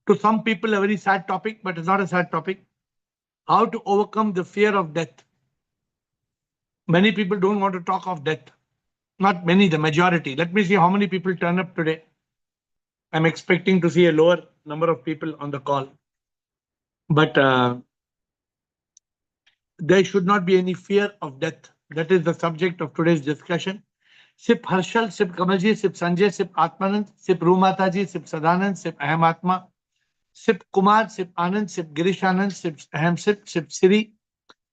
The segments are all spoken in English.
To some people, a very sad topic, but it's not a sad topic. How to overcome the fear of death. Many people don't want to talk of death. Not many, the majority. Let me see how many people turn up today. I'm expecting to see a lower number of people on the call. But there should not be any fear of death. That is the subject of today's discussion. Sip Harshal, Sip Kamalji, Sip Sanjay, Sip Atmanand, Sip Rumataji, Sip Sadanand, Sip Ahmatma, Sip Kumar, Sip Anand, Sip Girish Anand, Sip Aham Sip, Sip Siri,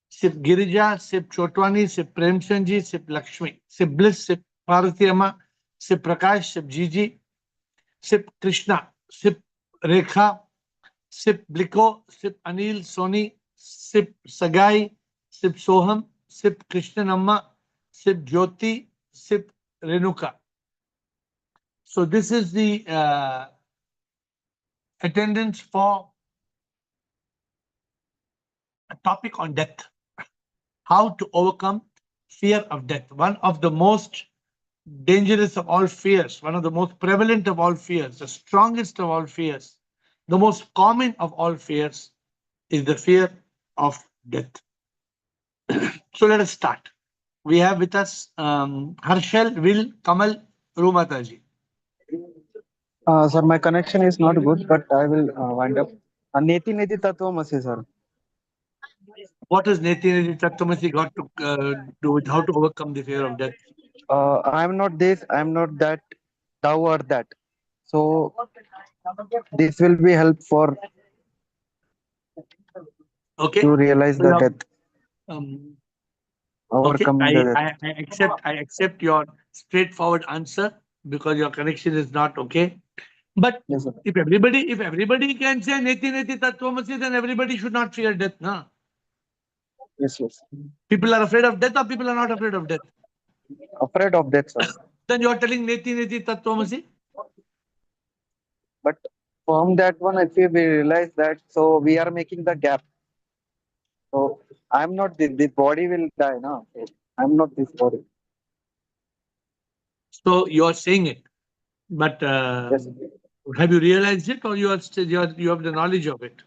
Sip Girija, Sip Chotwani, Sip Premchandji, Sip Lakshmi, Sip Bliss, Sip Parvati Amma, Sip Prakash, Sip Gigi, Sip Krishna, Sip Rekha, Sip Bliko, Sip Anil Soni, Sip Sagai, Sip Soham, Sip Krishnanamma, Sip Jyoti, Sip Renuka. So this is the attendance for a topic on death. How to overcome fear of death. One of the most dangerous of all fears, one of the most prevalent of all fears, the strongest of all fears, the most common of all fears is the fear of death. So let us start. We have with us Harshal, Will, Kamal, Rumataji. Sir, my connection is not good, but I will wind up. Neti Neti Tattvamasi, sir. What has Neti Neti Tattvamasi got to do with how to overcome the fear of death? I am not this, I am not that, thou art that. So this will be help for Okay. to realize the death, Okay, overcoming the death. I accept your straightforward answer because your connection is not okay. But Yes, sir. if everybody can say Neti Neti Tattvamasi, then everybody should not fear death. No? Yes, yes. People are afraid of death or people are not afraid of death. Afraid of death, sir. Then you are telling Neti Neti Tattvamasi. But from that one, if we realize that, so we are making the gap. So I'm not the body will die, no. I'm not this body. So you are saying it, but Yes. have you realized it, or you are still you have the knowledge of it?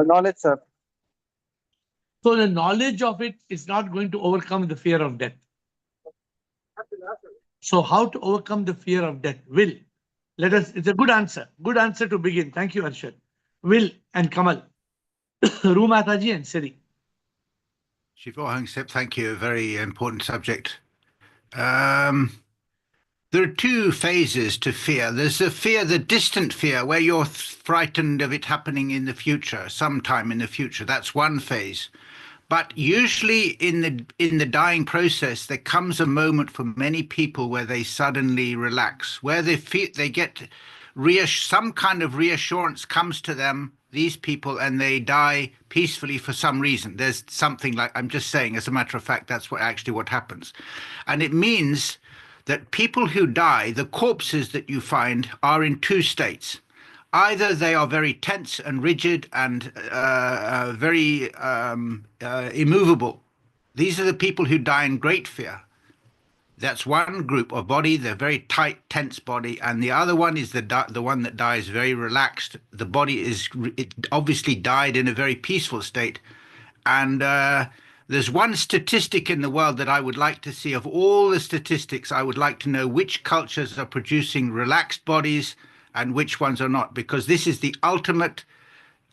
Knowledge, sir. So the knowledge of it is not going to overcome the fear of death. So how to overcome the fear of death? Will, let us. It's a good answer. Good answer to begin. Thank you, Arshad. Will and Kamal, Rumataji and Siri. Shiva Hang Sep, thank you. A very important subject. There are two phases to fear. There's a fear, the distant fear, where you're frightened of it happening in the future, sometime in the future. That's one phase. But usually in the dying process, there comes a moment for many people where they suddenly relax, where they feel they get some kind of reassurance comes to them, these people, and they die peacefully for some reason. There's something like, I'm just saying, as a matter of fact, that's what happens. And it means that people who die, the corpses that you find, are in two states. Either they are very tense and rigid and very immovable. These are the people who die in great fear. That's one group of body, the very tight, tense body, and the other one is the one that dies very relaxed. The body it obviously died in a very peaceful state. And there's one statistic in the world that I would like to see. Of all the statistics, I would like to know which cultures are producing relaxed bodies and which ones are not, because this is the ultimate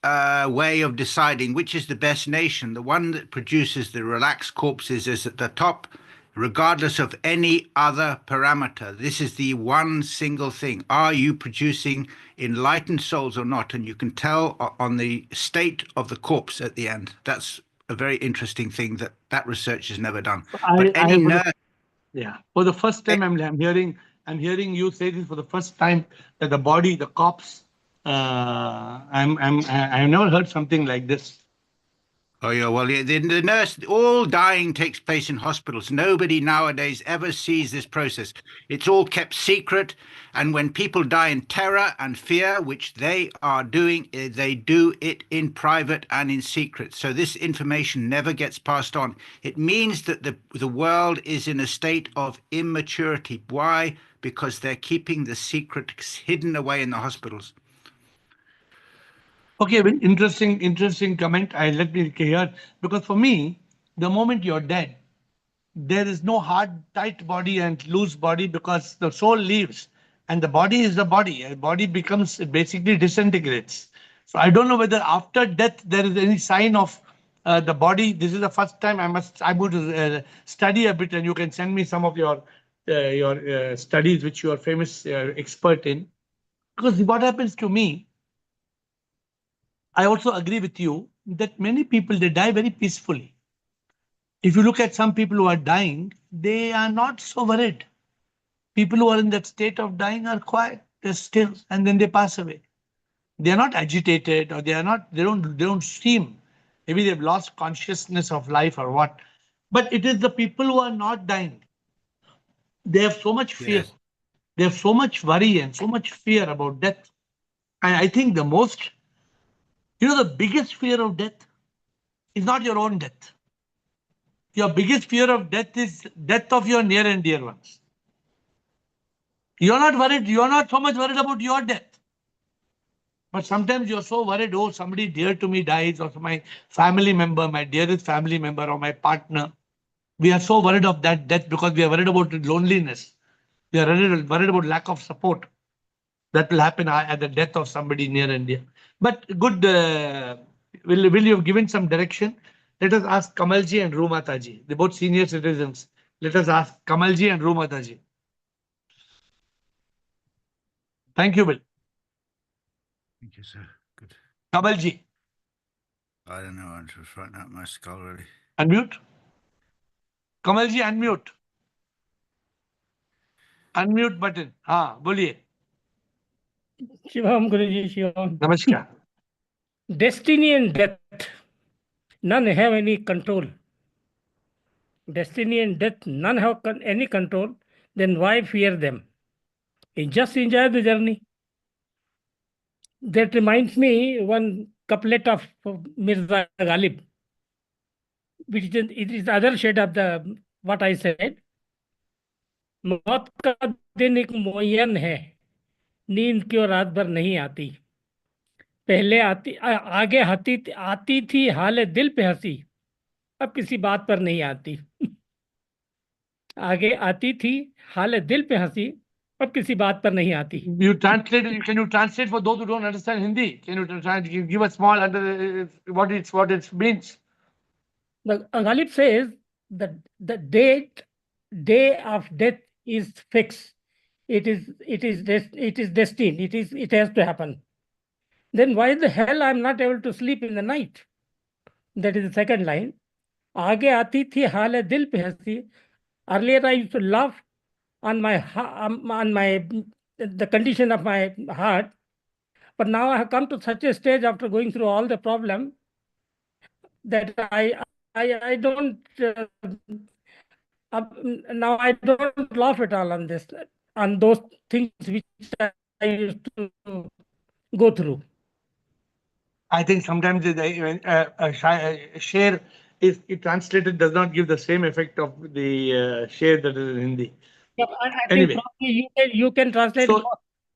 way of deciding which is the best nation. The one that produces the relaxed corpses is at the top, regardless of any other parameter. This is the one single thing. Are you producing enlightened souls or not? And you can tell on the state of the corpse at the end. That's a very interesting thing that research is never done. For the first time, I'm hearing you say this for the first time, that the body, the corpse. I've never heard something like this. Oh yeah, well, the nurse, all dying takes place in hospitals. Nobody nowadays ever sees this process. It's all kept secret, and when people die in terror and fear, which they are doing, they do it in private and in secret. So this information never gets passed on. It means that the world is in a state of immaturity. Why? Because they're keeping the secret hidden away in the hospitals. Okay, well, interesting comment. I let me hear, because for me, the moment you're dead, there is no hard, tight body and loose body, because the soul leaves and the body is the body. A body becomes, it basically disintegrates. So I don't know whether after death there is any sign of the body. This is the first time I would study a bit, and you can send me some of your studies which you are famous expert in. Because what happens to me, I also agree with you that many people, they die very peacefully. If you look at some people who are dying, they are not so worried. People who are in that state of dying are quiet, they're still, and then they pass away. They are not agitated, or they don't seem, maybe they've lost consciousness of life or what. But it is the people who are not dying. They have so much fear. Yes. They have so much worry and so much fear about death. And I think the biggest fear of death is not your own death. Your biggest fear of death is death of your near and dear ones. You're not worried. You're not so much worried about your death. But sometimes you're so worried, oh, somebody dear to me dies, or my family member, my dearest family member, or my partner. We are so worried of that death because we are worried about loneliness. We are worried about lack of support that will happen at the death of somebody near and dear. But good, will you have given some direction? Let us ask Kamalji and Rumataji. They're both senior citizens. Let us ask Kamalji and Rumataji. Thank you, Bill. Thank you, sir. Good. Kamalji, I don't know. I'm just writing out my skull already. unmute. Kamalji, unmute. Unmute button. हाँ बोलिए. Shivam Guruji, Shivam. नमस्कार. Destiny and death, none have any control. Destiny and death, none have any control. Then why fear them? You just enjoy the journey. That reminds me one couplet of Mirza Ghalib, which is it is the other shade of the what I said. मौत का दिन एक मुअय्यन है, नींद क्यों रात भर नहीं आती. पहले आगे आती थी हाल दिल पे हंसी, अब किसी बात पर नहीं आती. आगे आती थी हाल दिल पे हंसी, अब किसी बात पर नहीं आती. You translate. Can you translate for those who don't understand Hindi? Can you try to give a small what it means? The Ghalib says that the day of death is fixed. It is destined. It has to happen. Then why the hell I'm not able to sleep in the night? That is the second line. आगे आती थी हाल दिल पे हंसी. Earlier I used to laugh on the condition of my heart, but now I have come to such a stage after going through all the problem that I don't now I don't laugh at all on those things which I used to go through. I think sometimes a share is it translated does not give the same effect of the share that is in Hindi. Yeah, I Anyway. think probably you can translate So,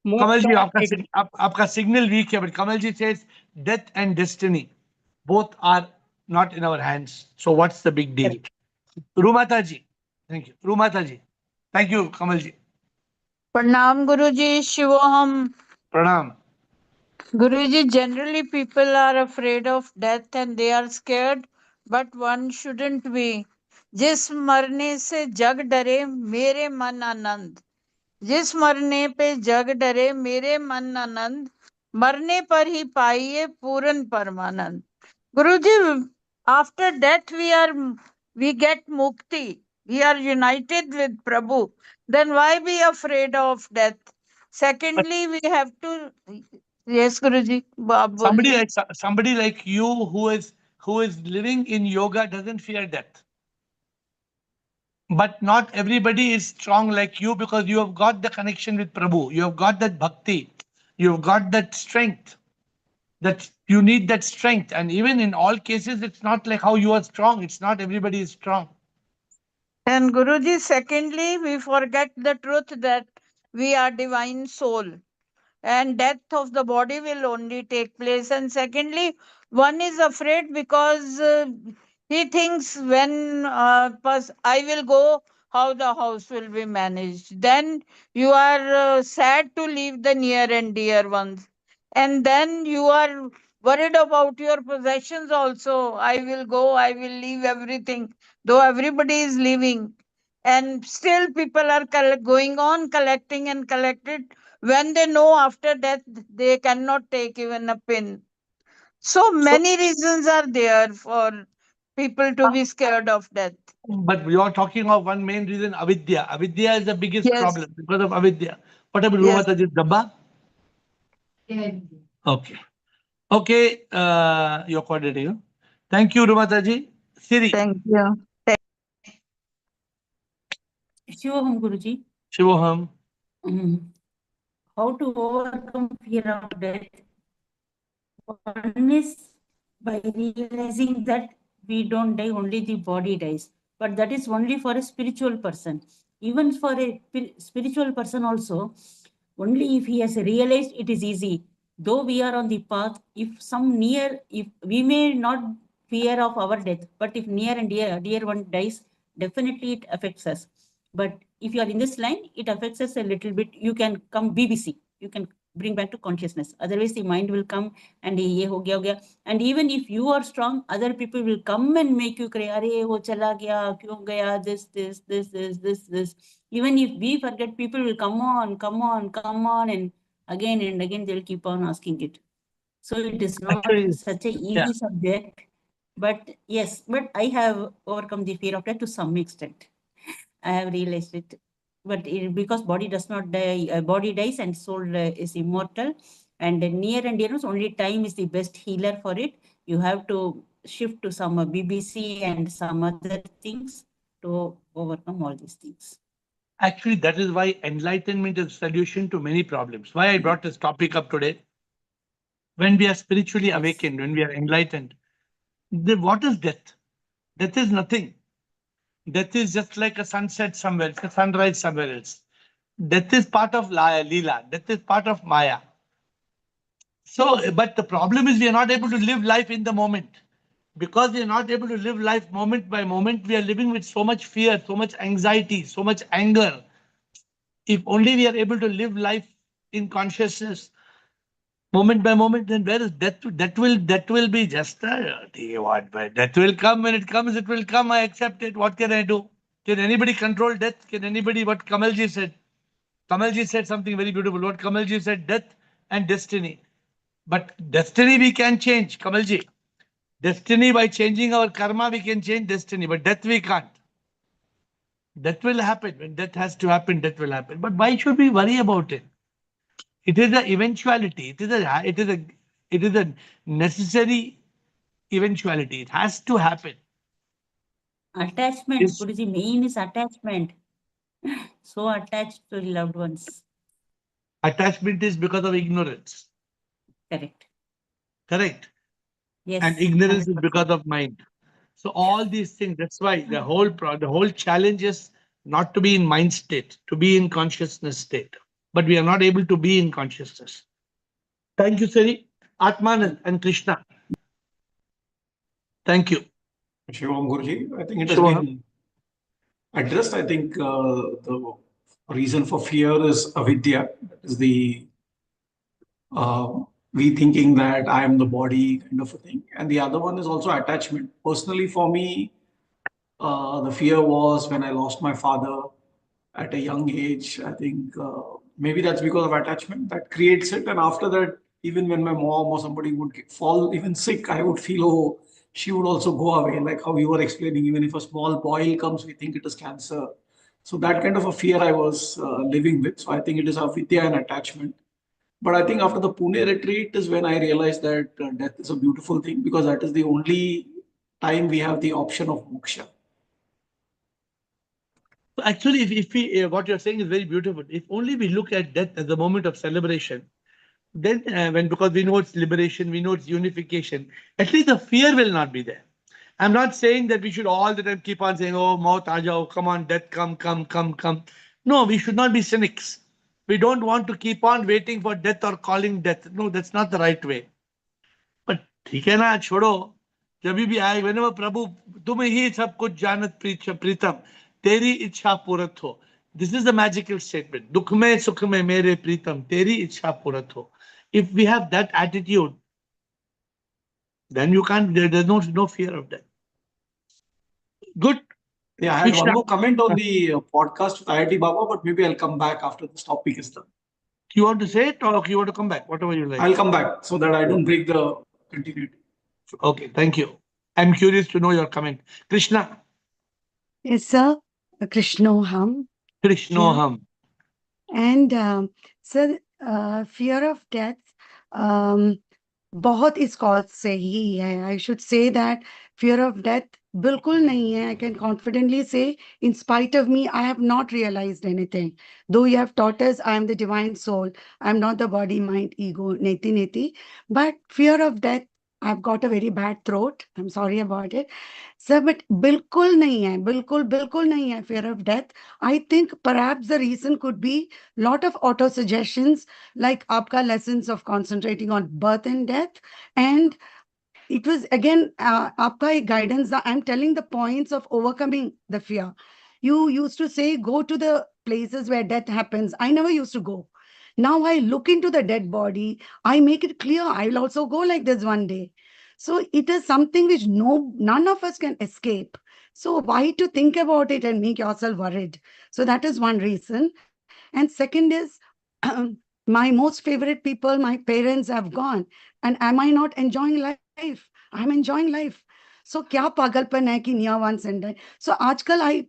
more. Kamal ji, आपका signal weak है, but Kamal ji says death and destiny both are not in our hands. So what's the big deal? Rumata ji, thank you. Rumata ji, thank you, Kamal ji. Pranam Guruji, Shivoham. Pranam. Guruji, generally people are afraid of death and they are scared, but one shouldn't be. जिस मरने से जग डरे मेरे मन आनंद, जिस मरने पे जग डरे मेरे मन आनंद, मरने पर ही पाइए पूर्ण परमानंद. Guruji, after death we get mukti. We are united with Prabhu. Then why be afraid of death? Secondly, we have to. Yes, Guruji. आप बोलिए. Somebody like you who is living in yoga doesn't fear death. But not everybody is strong like you because you have got the connection with Prabhu. You have got that bhakti. You have got that strength. That you need that strength. And even in all cases, it's not like how you are strong. It's not everybody is strong. And Guruji, secondly, we forget the truth that we are divine soul. and death of the body will only take place. And secondly, one is afraid because he thinks when I will go, how the house will be managed. Then you are sad to leave the near and dear ones. And then you are worried about your possessions also. I will go, I will leave everything, though everybody is leaving. And still people are going on collecting and collected when they know after death they cannot take even a pin. So So, many reasons are there for people to be scared of death. but we are talking of one main reason, avidya. Avidya is the biggest Yes, problem because of avidya. What about yes. Rumataji Dabba? Okay. Okay, your coordinator. Thank you, Rumataji. Siri, Thank you. Shivoham Guruji, Shivoham. how to overcome fear of death? One is by realizing that we don't die, only the body dies. But that is only for a spiritual person. Even for a spiritual person also, only if he has realized it is easy. Though we are on the path, if we may not fear of our death, but if near and dear one dies, definitely it affects us. But if you are in this line, it affects us a little bit. You can come BBC. You can bring back to consciousness. Otherwise, the mind will come and ye ho gaya. And even if you are strong, other people will come and make you cry. Arey, wo chala gaya, kyun gaya, this. Even if we forget, people will come on, and again they'll keep on asking it. So it is not Actually, such a easy yeah. subject. But yes, but I have overcome the fear of death to some extent. I have realized it. But because body does not die, body dies and soul is immortal. And near and dear, only time is the best healer for it. You have to shift to some BBC and some other things to overcome all these things. Actually, that is why enlightenment is the solution to many problems. Why I brought this topic up today. When we are spiritually Yes. awakened, when we are enlightened, what is death? Death is nothing. Death is just like a sunset somewhere, it's a sunrise somewhere else. Death is part of Leela. Death is part of Maya. So, but the problem is we are not able to live life in the moment. Because we are not able to live life moment by moment, we are living with so much fear, so much anxiety, so much anger. If only we are able to live life in consciousness, moment by moment, then where is death? That will be just what? Death will come when it comes. It will come. I accept it. What can I do? Can anybody control death? Can anybody? What Kamalji said. Kamalji said something very beautiful. What Kamalji said: death and destiny. But destiny we can change, Kamalji. Destiny, by changing our karma, we can change destiny. But death we can't. Death will happen. When death has to happen, death will happen. But why should we worry about it? It is an eventuality. It is a necessary eventuality. It has to happen. Attachment, It's, Guruji, main is attachment. So attached to loved ones. attachment is because of ignorance. Correct. Correct. Yes. And ignorance is 100%. because of mind. So all these things, that's why the whole challenge is not to be in mind state, to be in consciousness state. But we are not able to be in consciousness. Thank you, Siri. Atmanand and Krishna. Thank you. Shivam Guruji, I think it has Shivam. been addressed. I think the reason for fear is avidya. That is the we thinking that I am the body kind of a thing. And the other one is also attachment. Personally, for me, the fear was when I lost my father at a young age. I think maybe that's because of attachment that creates it. And after that, even when my mom or somebody would fall even sick, I would feel, oh, she would also go away. Like how you were explaining, even if a small boil comes, we think it is cancer. So that kind of a fear I was living with. So I think it is avidya and attachment. But I think after the Pune retreat is when I realized that death is a beautiful thing because that is the only time we have the option of moksha. So actually, if we, what you're saying is very beautiful. If only we look at death as a moment of celebration, then because we know it's liberation, we know it's unification, at least the fear will not be there. I'm not saying that we should all the time keep on saying, oh, maut aa jao, come on, death, come. No, we should not be cynics. We don't want to keep on waiting for death or calling death. No, that's not the right way. But ठीक है ना, छोड़ो. जब भी आए, whenever प्रभु, तुम ही सब कुछ जानत प्रीतम, तेरी इच्छा पूरत हो. This is the magical statement. दुख में सुख में मेरे प्रीतम, तेरी इच्छा पूरत हो. If we have that attitude, then you can't, there's no fear of death. Good. Yeah, I had Krishna. one more comment on the podcast with IIT Baba, but maybe I'll come back after this topic is done. You want to say it or you want to come back? Whatever you like. I'll come back so that I don't break the continuity. Okay, thank you. I'm curious to know your comment. Krishna. Yes, sir. Krishnoham. Krishnoham. And sir, fear of death, बहुत इस cause से ही है. I should say that fear of death बिल्कुल नहीं है. I can confidently say, in spite of me, I have not realized anything. Though you have taught us, I am the divine soul. I am not the body, mind, ego, neti neti. But fear of death, I've got a very bad throat. I'm sorry about it. Sir, but बिल्कुल नहीं है. बिल्कुल नहीं है fear of death. I think perhaps the reason could be lot of auto suggestions like आपका lessons of concentrating on birth and death, and it was again आपका एक guidance that I'm telling the points of overcoming the fear. You used to say go to the places where death happens. I never used to go. Now I look into the dead body. I make it clear I will also go like this one day. So it is something which none of us can escape. So why to think about it and make yourself worried? So that is one reason. And second is, my most favorite people, my parents have gone. And am I not enjoying life? I'm enjoying life. So क्या पागलपन है कि near ones and die. So आजकल I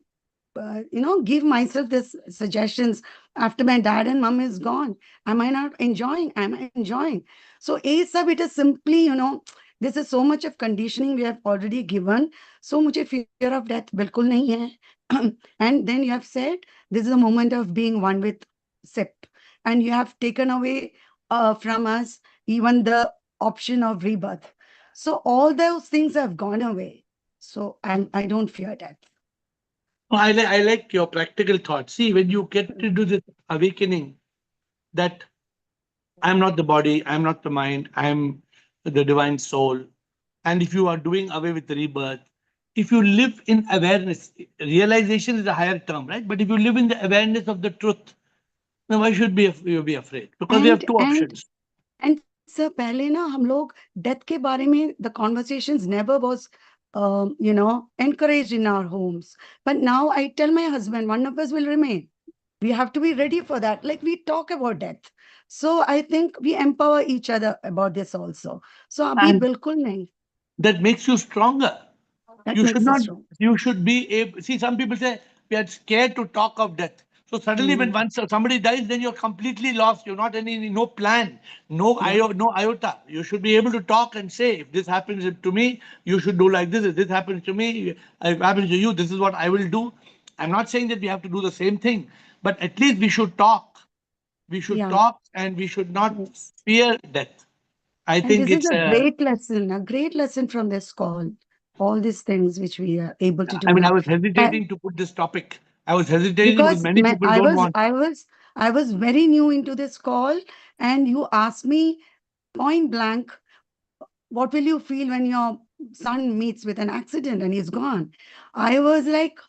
give myself this suggestions after my dad and mom is gone. Am I not enjoying? Am I enjoying? So A sub, it is simply, this is so much of conditioning we have already given. So मुझे fear of death बिल्कुल नहीं है. And then you have said, this is a moment of being one with SIP. And you have taken away from us even the option of rebirth. So all those things have gone away. So I don't fear death. I like your practical thoughts. See, when you get to do this awakening that I'm not the body, I'm not the mind, I'm the divine soul. And if you are doing away with the rebirth, if you live in awareness, realization is a higher term, right? But if you live in the awareness of the truth, then why should you be afraid? Because we have two options. And sir, पहले ना हम लोग death के बारे में, the conversations never was encouraged in our homes. But now I tell my husband, one of us will remain. We have to be ready for that. Like we talk about death. So I think we empower each other about this also. So abhi bilkul nahi. That makes you stronger. That You makes should us not, strong. you should be able, see, some people say we are scared to talk of death. So suddenly when once somebody dies, then you're completely lost. You're not no plan, no iota. You should be able to talk and say, if this happens to me, you should do like this. If this happens to me, if it happens to you, this is what I will do. I'm not saying that we have to do the same thing, but at least we should talk. We should talk and we should not fear death. I think this it's is a great lesson from this call. All these things which we are able to do. I mean, now. I was hesitating to put this topic. I was hesitating because many people don't want. I was very new into this call, and you asked me point blank, what will you feel when your son meets with an accident and he's gone? I was like,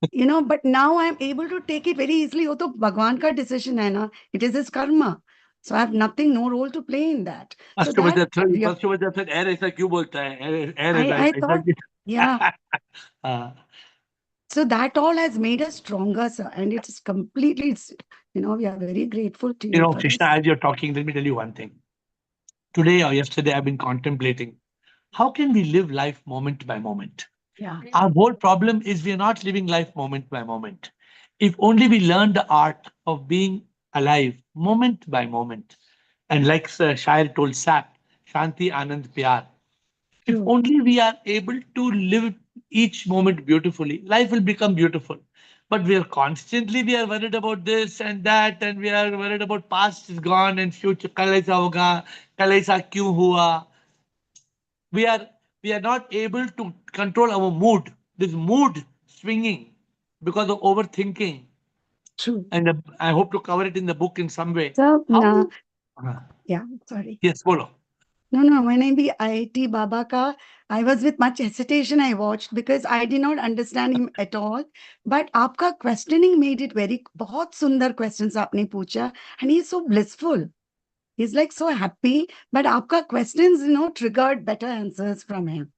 but now I'm able to take it very easily. वो तो भगवान का decision है ना. It is his karma. So I have nothing, no role to play in that. So that, AiR ऐसा क्यों बोलता है? I thought, yeah. So that all has made us stronger, sir. And it's completely, we are very grateful to you. Krishna, as you're talking, let me tell you one thing. Today or yesterday, I've been contemplating, how can we live life moment by moment? Yeah. Our whole problem is we're not living life moment by moment. If only we learn the art of being alive moment by moment. And like Shair told Sap, Shanti Anand Pyar. If only we are able to live each moment beautifully, life will become beautiful. But we are worried about this and that, and we are worried about past is gone and future kal aisa hoga, kal aisa kyun hua. We are not able to control our mood. This mood swinging because of overthinking. True. And I hope to cover it in the book in some way. So, How- yeah, sorry. Yes, bolo. No, when I be IIT Baba ka, I was with much hesitation I watched because I did not understand him at all. But आपका questioning made it very, बहुत सुंदर questions आपने पूछा, and he's so blissful. He's like so happy, but आपका questions, triggered better answers from him.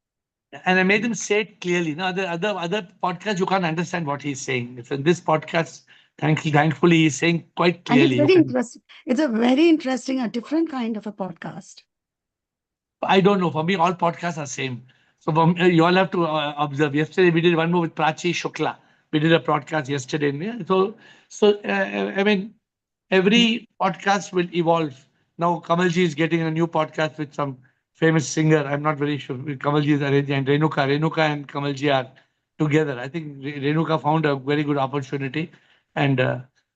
And I made him say it clearly. No, other podcasts you can't understand what he's saying. So this podcast, thankfully, he's saying quite And it's clearly. very interesting. It's a very interesting, a different kind of a podcast. I don't know. For me, all podcasts are same. So you all have to observe. Yesterday we did one more with Prachi Shukla. We did a podcast yesterday. Yeah? So I mean, every podcast will evolve. Now Kamalji is getting a new podcast with some famous singer. I'm not very sure. Kamalji is arranging, and Renuka and Kamalji are together. I think Renuka found a very good opportunity, and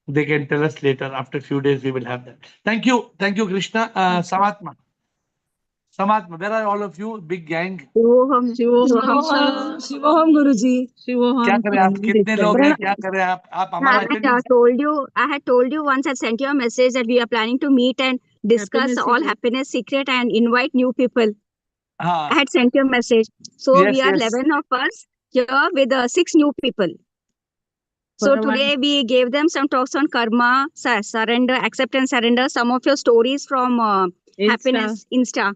they can tell us later. After a few days, we will have that. Thank you, Krishna. Samatma. Samatma, where are all of you? Big gang. शिवोहम शिवोहम गुरुजी क्या शिवोहम करें आप? कितने लोग हैं? क्या करें आप हमारा attendance- I had told you once I sent you a message that we are planning to meet and discuss Happiness all secret. happiness secret and invite new people. हाँ, I had sent you a message. So Yes, we are yes. 11 of us here with 6 new people. So For a today we gave them some talks on karma, surrender, acceptance, surrender, some of your stories from happiness Insta.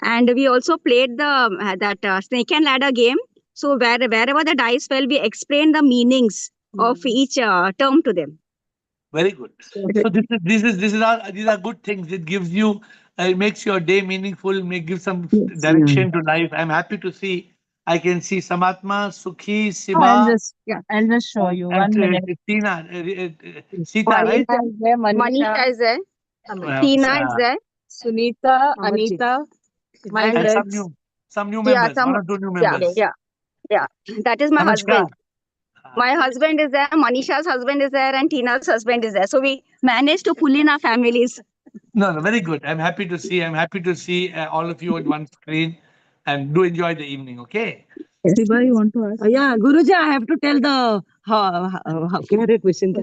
And we also played the that snake and ladder game. So wherever the dice fell, we explained the meanings of each term to them. Very good. So these are good things. It gives you, it makes your day meaningful. Give some direction to life. I'm happy to see. I can see Samatma, Sukhi, Siva, I'll just show you and 1 minute. Tina, Sita, right? Manisha is there. Tina is there. Sunita, Anita, my And friends. some new Yeah, members, some, one or two new yeah, members. yeah. That is my Anushka. husband. My husband is there. Manisha's husband is there, and Tina's husband is there. So we managed to pull in our families. No, very good. I'm happy to see. All of you on one screen, and do enjoy the evening. Okay. Siba, you want to ask? Yeah, Guruji, I have to tell the क्या रे question था?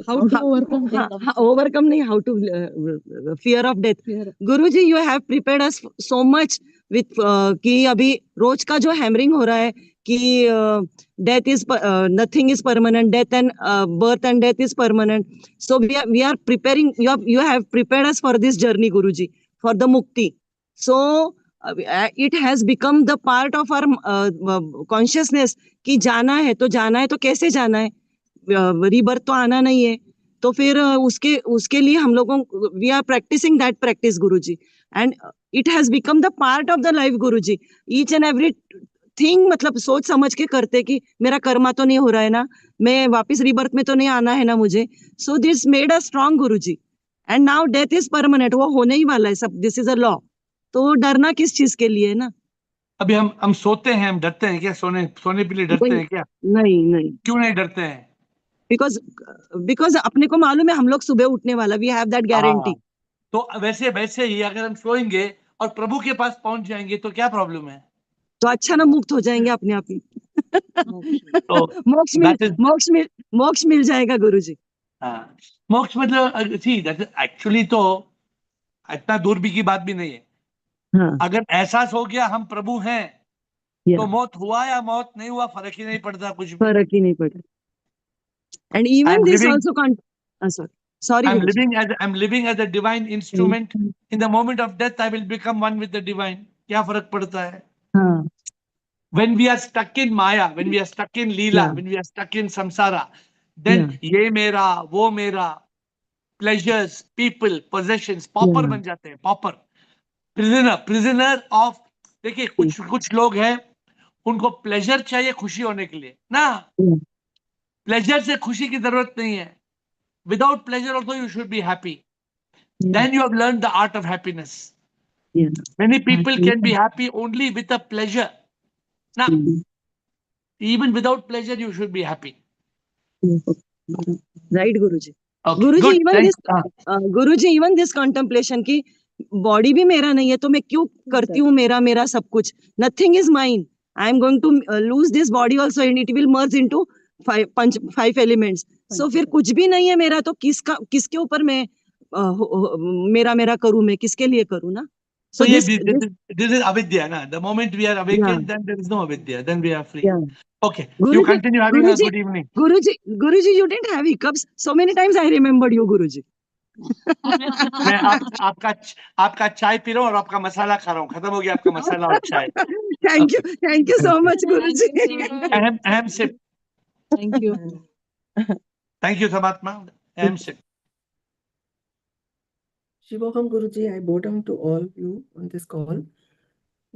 How to overcome overcome नहीं, how to fear of death. Guruji, you have prepared us so much with कि अभी रोज का जो hammering हो रहा है कि death is nothing is permanent, death and birth and death is permanent. So we are preparing. You have prepared us for this journey, Guruji, for the mukti. So it has become the part of our consciousness कि जाना है तो कैसे जाना है, rebirth तो आना नहीं है, तो फिर उसके लिए हम लोगों we are practicing that practice, Guruji, and it has become the part of the life, Guruji. Each and every thing मतलब सोच समझ के करते कि मेरा कर्मा तो नहीं हो रहा है ना, मैं वापस rebirth में तो नहीं आना है ना मुझे. So this made us strong, Guruji, and now death is permanent. वो होने ही वाला है सब. This is a law. तो डरना किस चीज के लिए ना? अभी हम सोते हैं, हम डरते हैं क्या? सोने के लिए डरते हैं क्या? नहीं. क्यों नहीं डरते हैं? Because अपने को मालूम है हम लोग सुबह उठने वाला. We have that guarantee. तो वैसे ही अगर हम सोएंगे और प्रभु के पास पहुंच जाएंगे तो क्या प्रॉब्लम है? तो अच्छा ना, मुक्त हो जाएंगे अपने आप ही. मोक्ष मिल जाएगा, गुरुजी. हाँ, मोक्ष मतलब एक्चुअली तो इतना दूर भी की बात भी नहीं है. हाँ. अगर एहसास हो गया हम प्रभु हैं, तो मौत हुआ या मौत नहीं हुआ फर्क ही नहीं पड़ता, कुछ भी फर्क ही नहीं पड़ता. And even this also sorry, I'm living as a divine instrument. In the moment of death, I will become one with the divine. क्या फर्क पड़ता है? हाँ. When we are stuck in Maya, when we are stuck in Leela, when we are stuck in Samsara, then ये मेरा, वो मेरा, pleasures, people, possessions, pauper बन जाते हैं, pauper. Prisoner of, देखिए कुछ लोग हैं, उनको pleasure चाहिए खुशी होने के लिए ना. Pleasure से खुशी की जरूरत नहीं है. Without pleasure also you should be happy. Then you have learned the art of happiness. Many people can be happy only with a pleasure. Now, even without pleasure, you should be happy. Right, Guruji. Okay, Guruji, Guruji, even this contemplation की body भी मेरा नहीं है, तो मैं क्यों करती हूँ मेरा सब कुछ? Nothing is mine. I am going to lose this body also, and it will merge into five elements, so फिर कुछ भी नहीं है मेरा, तो किसके ऊपर मैं मेरा करूं, मैं किसके लिए करूं ना. So So yeah, this this is avidya, na? The moment we are yeah, awakened, then there is no avidya. Then we are free. yeah. Okay, you Guruji, continue having a Guruji, good evening. Guruji, you didn't have hiccups. So many times I remembered you, Guruji. मैं आपका चाय P रहा हूँ और आपका मसाला खा रहा हूँ. खत्म हो गया आपका मसाला और चाय. Thank you so much, Guruji. अहम sip. Thank you. Thank you, Samatma. अहम sip. Shivoham Guruji, I bow down to all you on this call.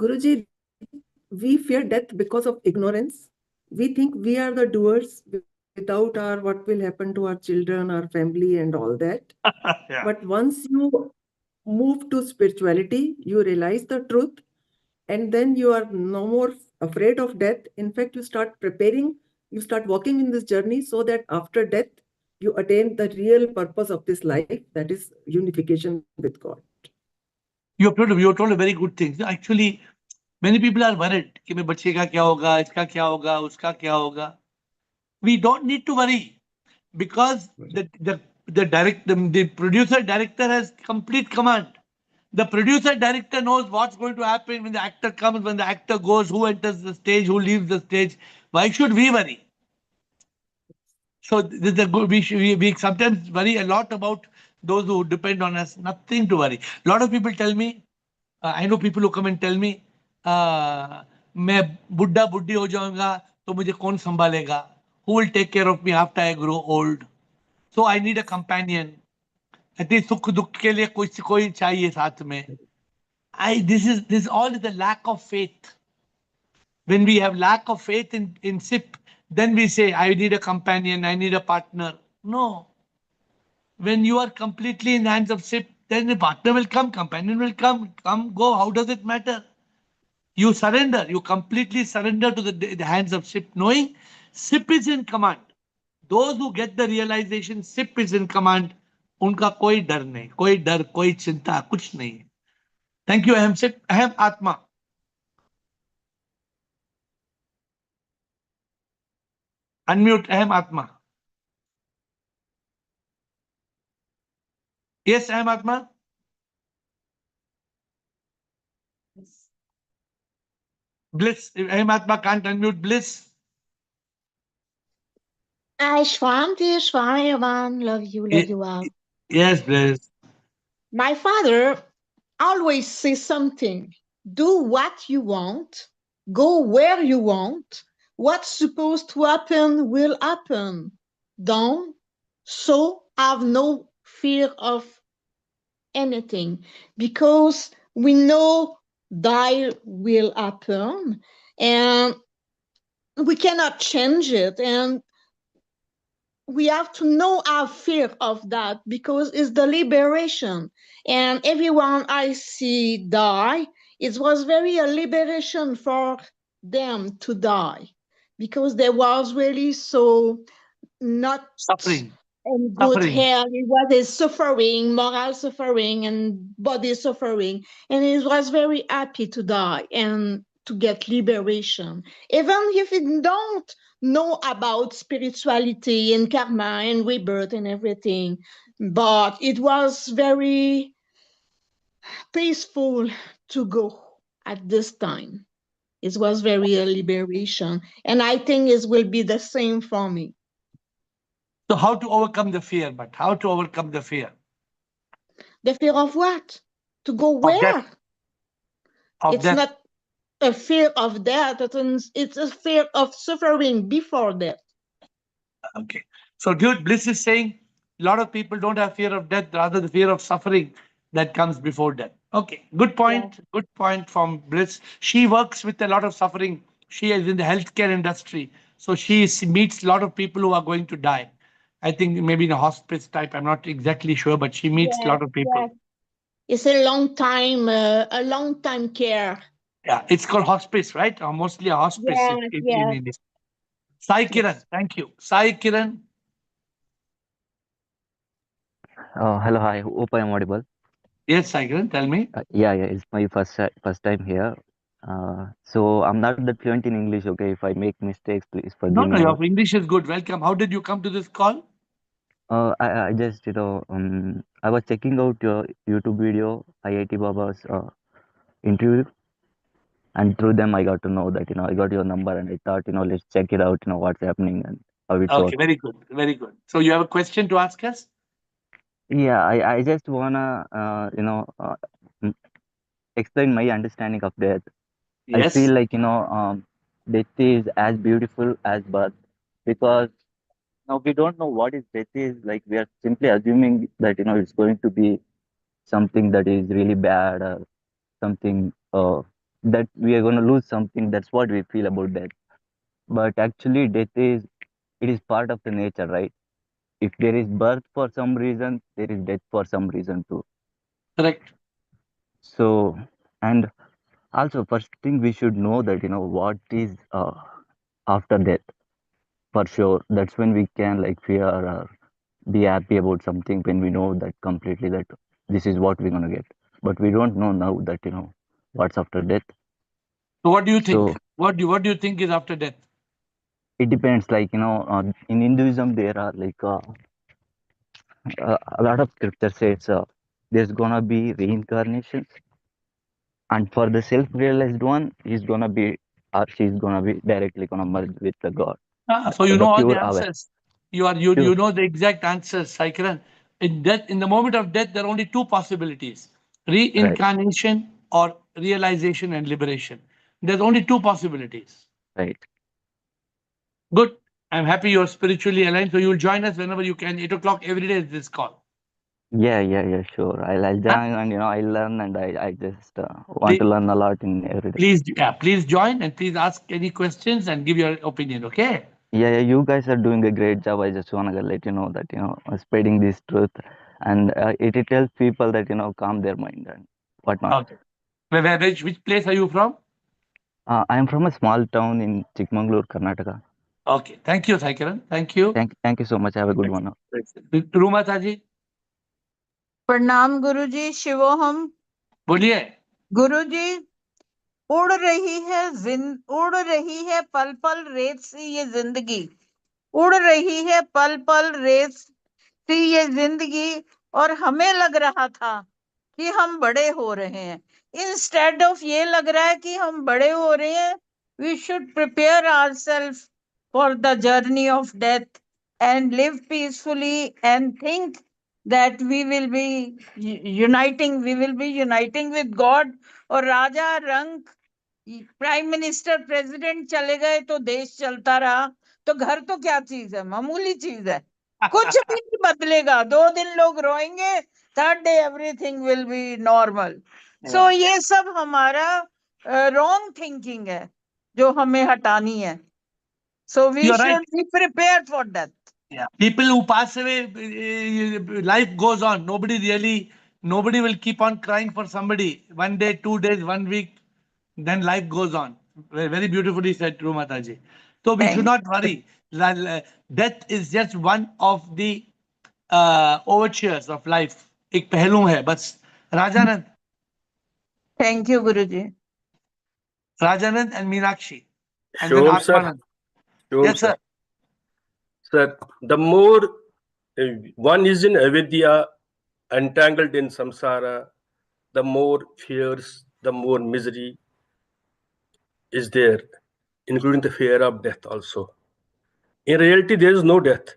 Guruji, we fear death because of ignorance. We think we are the doers. Without our, what will happen to our children, our family, and all that. Yeah. But once you move to spirituality, you realize the truth, and then you are no more afraid of death. In fact, you start preparing, you start walking in this journey so that after death, you attain the real purpose of this life, that is unification with God. You have told a very good thing. Actually, many people are worried कि मेरे बच्चे का क्या होगा, इसका क्या होगा, उसका क्या होगा. We don't need to worry because the producer director has complete command. The producer director knows what's going to happen when the actor comes, when the actor goes, who enters the stage, who leaves the stage. Why should we worry? So we sometimes worry a lot about those who depend on us. Nothing to worry. A lot of people tell me, I know people who come and tell me, मैं बुढ़ा बुढ़ी हो जाऊंगा तो मुझे कौन संभालेगा? Who will take care of me after I grow old? So I need a companion. ऐसे सुख दुख के लिए कोई चाहिए साथ में. This all is the lack of faith. When we have lack of faith in SIP, then we say, I need a companion, I need a partner. No. When you are completely in the hands of SIP, then the partner will come, companion will come, go. How does it matter? You surrender, you completely surrender to the hands of SIP, knowing SIP is in command. Those who get the realization SIP is in command, उनका कोई डर नहीं, कोई चिंता, कुछ नहीं है. Thank you, अहम SIP, अहम आत्मा. Unmute, अहम आत्मा. Yes, अहम आत्मा. Bliss, अहम आत्मा can't unmute. Bliss. Shwanti, love you all. Yes, Bliss. My father always says something. Do what you want, go where you want. What's supposed to happen will happen. Don't. So have no fear of anything because we know die will happen and we cannot change it. And we have to know our fear of that because it's the liberation. And everyone I see die, it was very a liberation for them to die because there was really so not Suffering. and good health. It was a suffering, moral suffering and body suffering. And it was very happy to die and to get liberation. Even if you don't know about spirituality and karma and rebirth and everything, but it was very peaceful to go at this time. It was very a liberation. And I think it will be the same for me. So how to overcome the fear, but how to overcome the fear? The fear of what? To go where? Death. It's not a fear of death. It's a fear of suffering before death. Okay. So dude, Bliss is saying a lot of people don't have fear of death, rather the fear of suffering that comes before death. Okay. Good point. Yeah. Good point from Bliss. She works with a lot of suffering. She is in the healthcare industry. So she meets a lot of people who are going to die. I think maybe in a hospice type. I'm not exactly sure, but she meets a lot of people. Yes. It's a long time care. Yeah, it's called hospice, right? Or mostly a hospice in India. Sai Kiran, thank you. Sai Kiran. Hello, hi. Hope I am audible. Yes, Sai Kiran, tell me. Yeah, it's my first time here. So I'm not that fluent in English. Okay, if I make mistakes, please No, forgive no, me your out. English is good. Welcome. How did you come to this call? I just I was checking out your YouTube video, IIT Baba's interview, and through them I got to know that I got your number, and I thought let's check it out, what's happening and how it's Okay, working. very good, very good. So you have a question to ask us? Yeah, I just wanna mm, explain my understanding of death. I feel Yes. like death is as beautiful as birth, because now we don't know what is death is. Like, we are simply assuming that it's going to be something that is really bad, or something that we are going to lose something. That's what we feel about death. But actually, death is, it is part of the nature, right? If there is birth for some reason, there is death for some reason too. Correct. So, and also, first thing we should know that what is after death. For sure, that's when we can like fear or be happy about something, when we know that completely that this is what we're gonna get. But we don't know now that what's after death. So what do you So think? What do you think is after death? it depends. Like in Hinduism, there are like a lot of scripture says there's gonna be reincarnations, and for the self-realized one, he's gonna be, or she's gonna be directly gonna merge with the God, So you the know all the pure aware. answers. You Pure, you know the exact answers, Saikiran. In death, in the moment of death, there are only two possibilities: right, reincarnation or realization and liberation. There's only two possibilities. right. Good. I'm happy you're spiritually aligned. So you'll join us whenever you can. 8 o'clock every day is this call. Yeah, sure. I'll Huh? join, and I'll learn, and I just want to Please, learn a lot in every day. please join and please ask any questions and give your opinion. Okay. Yeah, you guys are doing a great job. I just wanna let you know that spreading this truth, and it helps people that calm their mind and whatnot. Okay. Which place are you from? I am from a small town in Chikmagalur, Karnataka. Okay. Thank you, Saikiran. Thank you. Thank you so much. Have a good one. Rumataji, प्रणाम गुरुजी, शिवोहम। बोलिए। गुरुजी, उड़ रही है पल पल रेत सी ये जिंदगी, उड़ रही है पल पल रेत सी ये जिंदगी, और हमें लग रहा था कि हम बड़े हो रहे हैं। इंस्टेड ऑफ ये लग रहा है कि हम बड़े हो रहे हैं, we should prepare ourselves for the journey of death and live peacefully and think that we will be uniting with God। और राजा रंक, प्राइम मिनिस्टर, प्रेसिडेंट चले गए तो देश चलता रहा, तो घर तो क्या चीज है, मामूली चीज है, कुछ भी नहीं बदलेगा। 2 दिन लोग रोएंगे, third day everything will be normal. So ये सब हमारा रॉन्ग थिंकिंग है जो हमें हटानी है। So we You're right. Should be prepared for death. Yeah. People who pass away, life goes on. Nobody will keep on crying for somebody. 1 day, 2 days, 1 week, then life goes on. Very, very beautifully said, Rumataji. So we should not worry. Death is just one of the overtures of life. एक पहलू है बस। Rajanand, thank you Guruji. Rajanand and Meenakshi, and then Shivam sir, Atmanand. Shivam Yes, sir. Sir, the more one is in avidya, entangled in samsara, the more fears, the more misery is there, including the fear of death also. In reality, there is no death.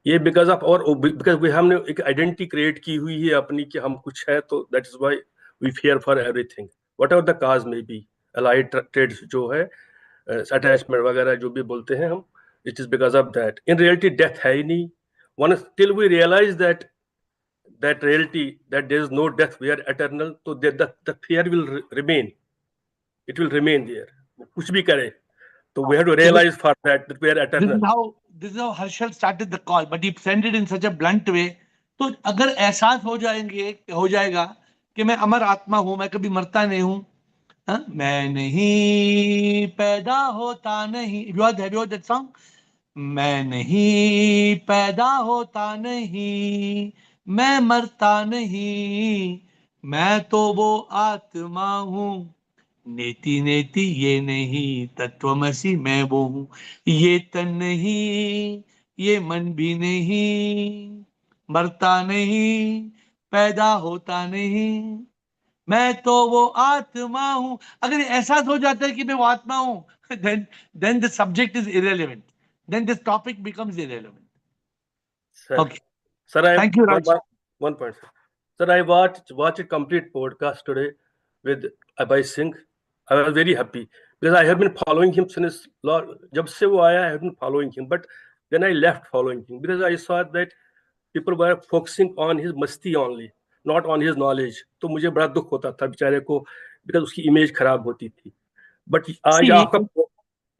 ये because of और because हमने एक identity create की हुई है अपनी कि हम कुछ है, तो that is why we fear for everything whatever the cause may be allied trades जो है अटैचमेंट वगैरह जो भी बोलते हैं हम, it is because of that. In reality death है ही नहीं। Until we realize that reality, that there is no death, we are eternal, so the fear will remain, it will remain there, kuch bhi kare, so we have to realize for that we are eternal. This is how Harshal started the call, but he sent it in such a blunt way. तो अगर एहसास हो जाएगा कि मैं अमर आत्मा हूं, मैं कभी मरता नहीं हूं, मैं नहीं पैदा होता नहीं, have you heard that song? मैं नहीं पैदा होता नहीं, मैं मरता नहीं, मैं तो वो आत्मा हूं नेति नेति ये नहीं, तत्वमसि मैं वो हूँ। ये तन नहीं, ये मन भी नहीं, मरता नहीं, पैदा होता नहीं, मैं तो वो आत्मा हूं। अगर एहसास हो जाता है कि मैं वो आत्मा हूं, then the subject is irrelevant, then this topic becomes irrelevant. Sir, Okay, sir, I have thank you, Raj. one point. Sir, I watched a complete podcast today with Abhay Singh. I was very happy because I have been following him since जब से वो आया, I have been following him. But then I left following him because I saw that people were focusing on his masti only, not on his knowledge. तो मुझे बड़ा दुख होता था बेचारे को, because उसकी image खराब होती थी. But आज See, आपका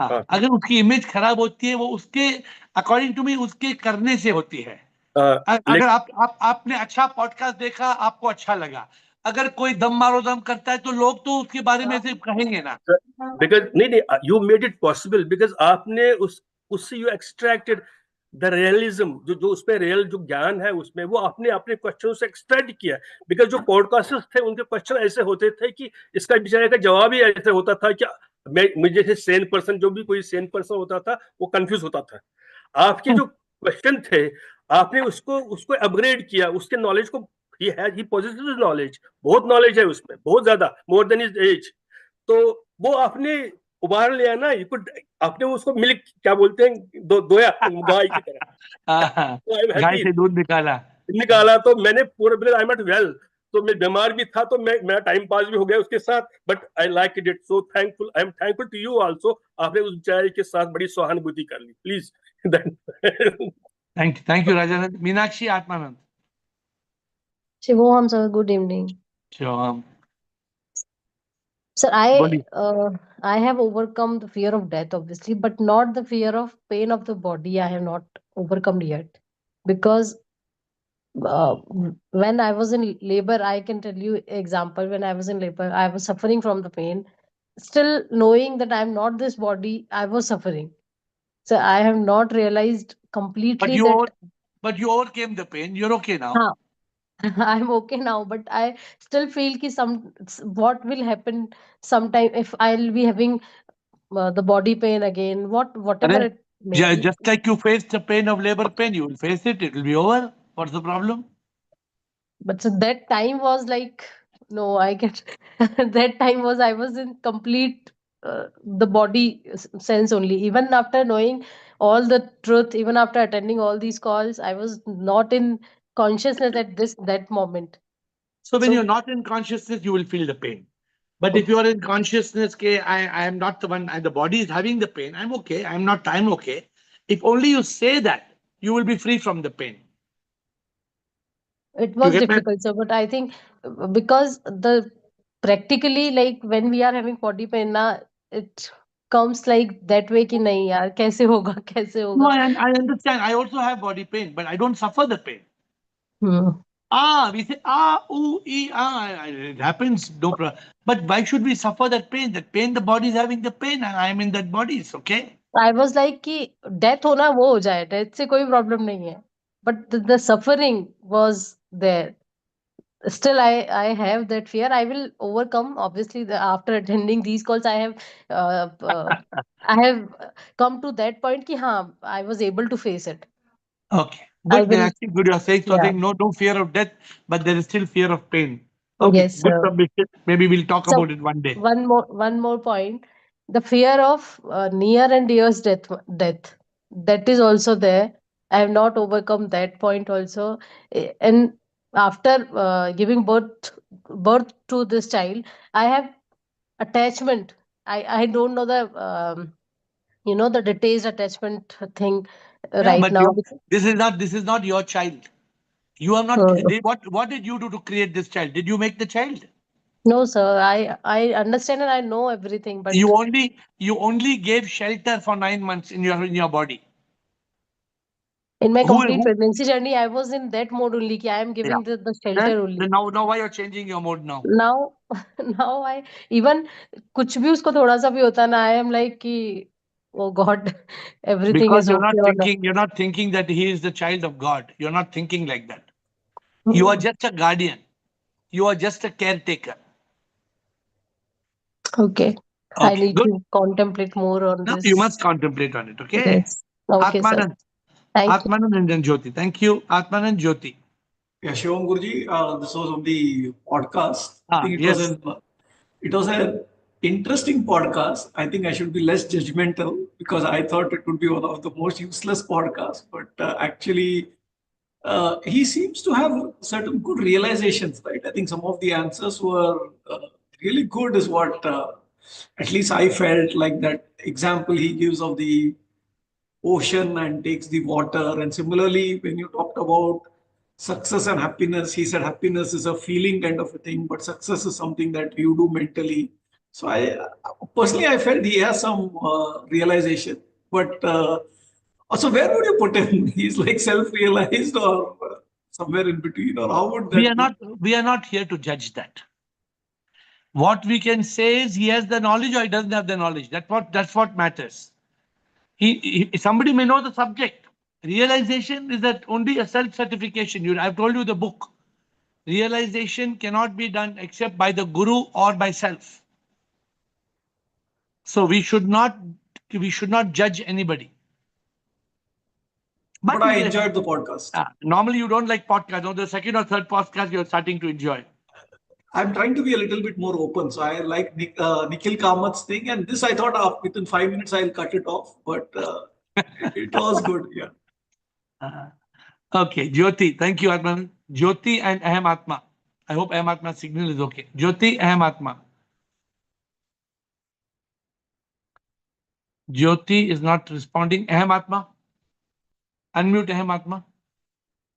हाँ, अगर उसकी इमेज खराब होती है, वो उसके अकॉर्डिंग टू मी उसके करने से होती है। अगर आपने अच्छा पॉडकास्ट देखा, आपको अच्छा लगा, अगर कोई दम मारो दम करता है तो लोग तो उसके बारे में से कहेंगे ना। बिकॉज नहीं, you made it possible because आपने उससे यू एक्सट्रैक्टेड द रियलिज्म, जो उसमें रियल जो ज्ञान है उसमें, वो आपने अपने क्वेश्चन से एक्सट्रैक्ट किया। बिकॉज जो पॉडकास्टर्स थे उनके क्वेश्चन ऐसे होते थे कि इसका बेचारे का जवाब ही ऐसे होता था कि मुझे जैसे सेन पर्सन, जो भी कोई सेन पर्सन होता था वो कंफ्यूज होता था। आपके जो क्वेश्चन थे, आपने उसको अपग्रेड किया, उसके नॉलेज को, ही पॉजिटिव नॉलेज, बहुत नॉलेज है उसमें, बहुत ज्यादा, मोर देन हिज एज। तो वो आपने उबार लिया ना, आपने उसको मिल्क क्या बोलते हैं, दोया गाय की तरह। तो गाय से दूध निकाला तो मैंने पूरे, आई एम वेल, तो मैं बीमार भी था, तो मेरा टाइम पास भी हो गया उसके साथ, but I like it so thankful, I am thankful to you also. आपने उस बेचारे के साथ बड़ी सहानुभूति कर ली, please. Thank you Rajanand. Meenakshi Atmanand. Shivoham sir, good evening. Sure. Sir, I have overcome the fear of death, obviously, but not the fear of pain of the body. I have not overcome yet, because uh, when I was in labor, I can tell you example. When I was in labor, I was suffering from the pain. Still knowing that I am not this body, I was suffering. So I have not realized completely but you overcame the pain. You're okay now. I'm okay now, but I still feel ki what will happen sometime if I'll be having the body pain again, whatever it may be. Just like you faced the pain of labor pain, you will face it. It will be over. What's the problem? But so that time was like, no, I get that time was I was in complete the body sense only. Even after knowing all the truth, even after attending all these calls, I was not in consciousness at that moment. So when you're not in consciousness, you will feel the pain. But if you are in consciousness, I am not the one, and the body is having the pain, I'm okay, I'm okay. If only you say that, you will be free from the pain. It was difficult, sir, but I think because practically, like when we are having body pain, it comes like that way ki nahi yaar, kaise hoga, kaise hoga. No, I understand. I also have body pain, but I don't suffer the pain. We say ooh, ee, it happens, no problem. But why should we suffer that pain? That pain, the body is having the pain, and I am in that body. It's okay. I was like कि death होना वो हो जाए, death से कोई problem नहीं है, but the suffering was there. Still, I have that fear. I will overcome. Obviously, after attending these calls, I have come to that point कि हाँ, I was able to face it. Okay, good. Meenakshi, good. You are saying something. Yeah. No fear of death, but there is still fear of pain. Okay, Yes, good sir. submission. Maybe we'll talk about it one day. One more point. The fear of near and dear's death. That is also there. I have not overcome that point also. And after giving birth to this child, I have attachment. I don't know the detached attachment thing right but now. this is not your child. You are not. What did you do to create this child? Did you make the child? No, sir. I understand and I know everything, but you only gave shelter for 9 months in your body. In my complete pregnancy journey, I was in that mode only. Ki I am giving the shelter only. Then now why you're changing your mode now? Now I even कुछ भी उसको थोड़ा सा भी होता ना, I am like कि oh God, everything Because is okay. you're not thinking that he is the child of God. You're not thinking like that. You are just a guardian. You are just a caretaker. Okay. I Okay, need good. to contemplate more on Now this. you must contemplate on it, okay? Yes. Okay, sir. Atmanand. Thank you. Atmanand and then Jyoti. Thank you. Atmanand, Jyoti. Yeah, Shivam Guruji, this was on the podcast. I think Yes. it was an interesting podcast. I think I should be less judgmental because I thought it would be one of the most useless podcasts. But actually, he seems to have certain good realizations, right? I think some of the answers were really good, is what at least I felt. Like that example he gives of the ocean and takes the water. And similarly, when you talked about success and happiness, he said happiness is a feeling kind of a thing, but success is something that you do mentally. So I personally, I felt he has some realization, but also where would you put him? He's like self-realized or somewhere in between, or how would We that are be? not here to judge that. What we can say is he has the knowledge or he doesn't have the knowledge. That's what matters. Somebody may know the subject. Realization is that only a self-certification. I've told you the book. Realization cannot be done except by the guru or by self. So we should not judge anybody. But I enjoyed the podcast. Normally you don't like podcasts. No, the second or third podcast you're starting to enjoy. I'm trying to be a little bit more open. So I like Nikhil Kamat's thing. And this I thought within 5 minutes I'll cut it off. But it was good. Yeah. Okay, Jyoti. Thank you, Atman. Jyoti and Aham Atma. I hope Aham Atma's signal is okay. Jyoti, Aham Atma. Jyoti is not responding. Aham Atma. Unmute Aham Atma.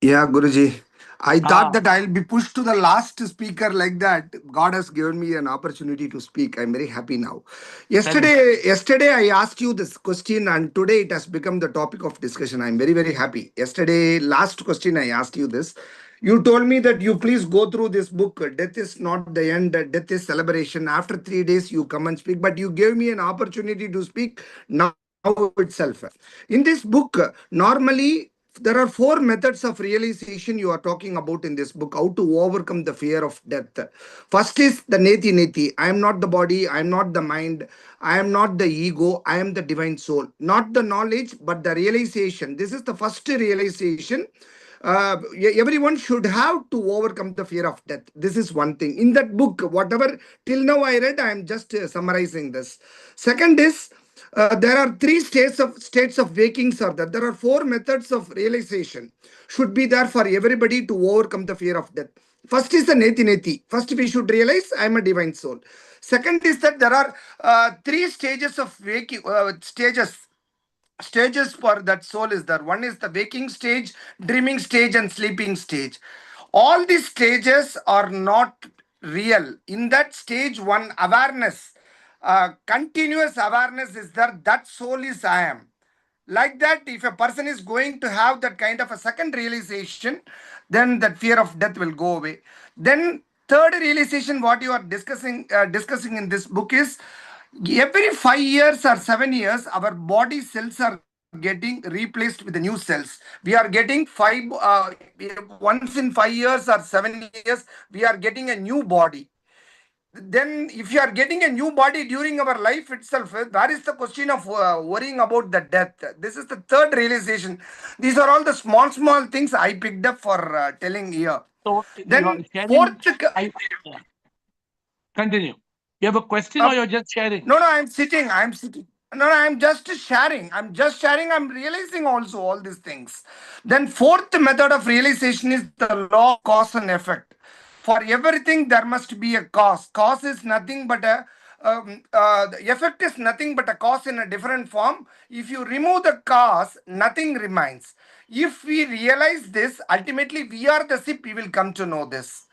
Yeah, Guruji. I thought that I'll be pushed to the last speaker like that. God has given me an opportunity to speak. I'm very happy now. Yesterday I asked you this question, and today it has become the topic of discussion. I'm very, very happy. Yesterday, last question I asked you this. You told me that you please go through this book. Death is not the end. Death is celebration. After 3 days, you come and speak. But you gave me an opportunity to speak now itself. In this book, normally there are 4 methods of realization you are talking about in this book, how to overcome the fear of death. First is the neti neti. I am not the body, I am not the mind, I am not the ego, I am the divine soul. Not the knowledge, but the realization. This is the first realization. Everyone should have to overcome the fear of death. This is one thing. In that book, whatever till now I read, I am just summarizing this. Second is there are 3 states of wakings are there. There are 4 methods of realization should be there for everybody to overcome the fear of death. First is the neti neti. First we should realize I am a divine soul. Second is that there are 3 stages of waking stages for that soul is there. One is the waking stage, dreaming stage, and sleeping stage. All these stages are not real. In that stage, one awareness, continuous awareness is there. That soul is I am. Like that, if a person is going to have that kind of a second realization, then that fear of death will go away. Then third realization, what you are discussing in this book is every 5 years or 7 years, our body cells are getting replaced with the new cells. We are getting once in 5 years or 7 years, we are getting a new body. Then if you are getting a new body during our life itself, where is the question of worrying about the death? This is the third realization. These are all the small things I picked up for telling here. So Then sharing, fourth... Continue. You have a question or you're just sharing? No, I'm sitting. No, I'm just sharing. I'm realizing also all these things. Then fourth method of realization is the law of cause and effect. For everything, there must be a cause. Cause is nothing but the effect is nothing but a cause in a different form. If you remove the cause, nothing remains. If we realize this, ultimately we are the ship. We will come to know this.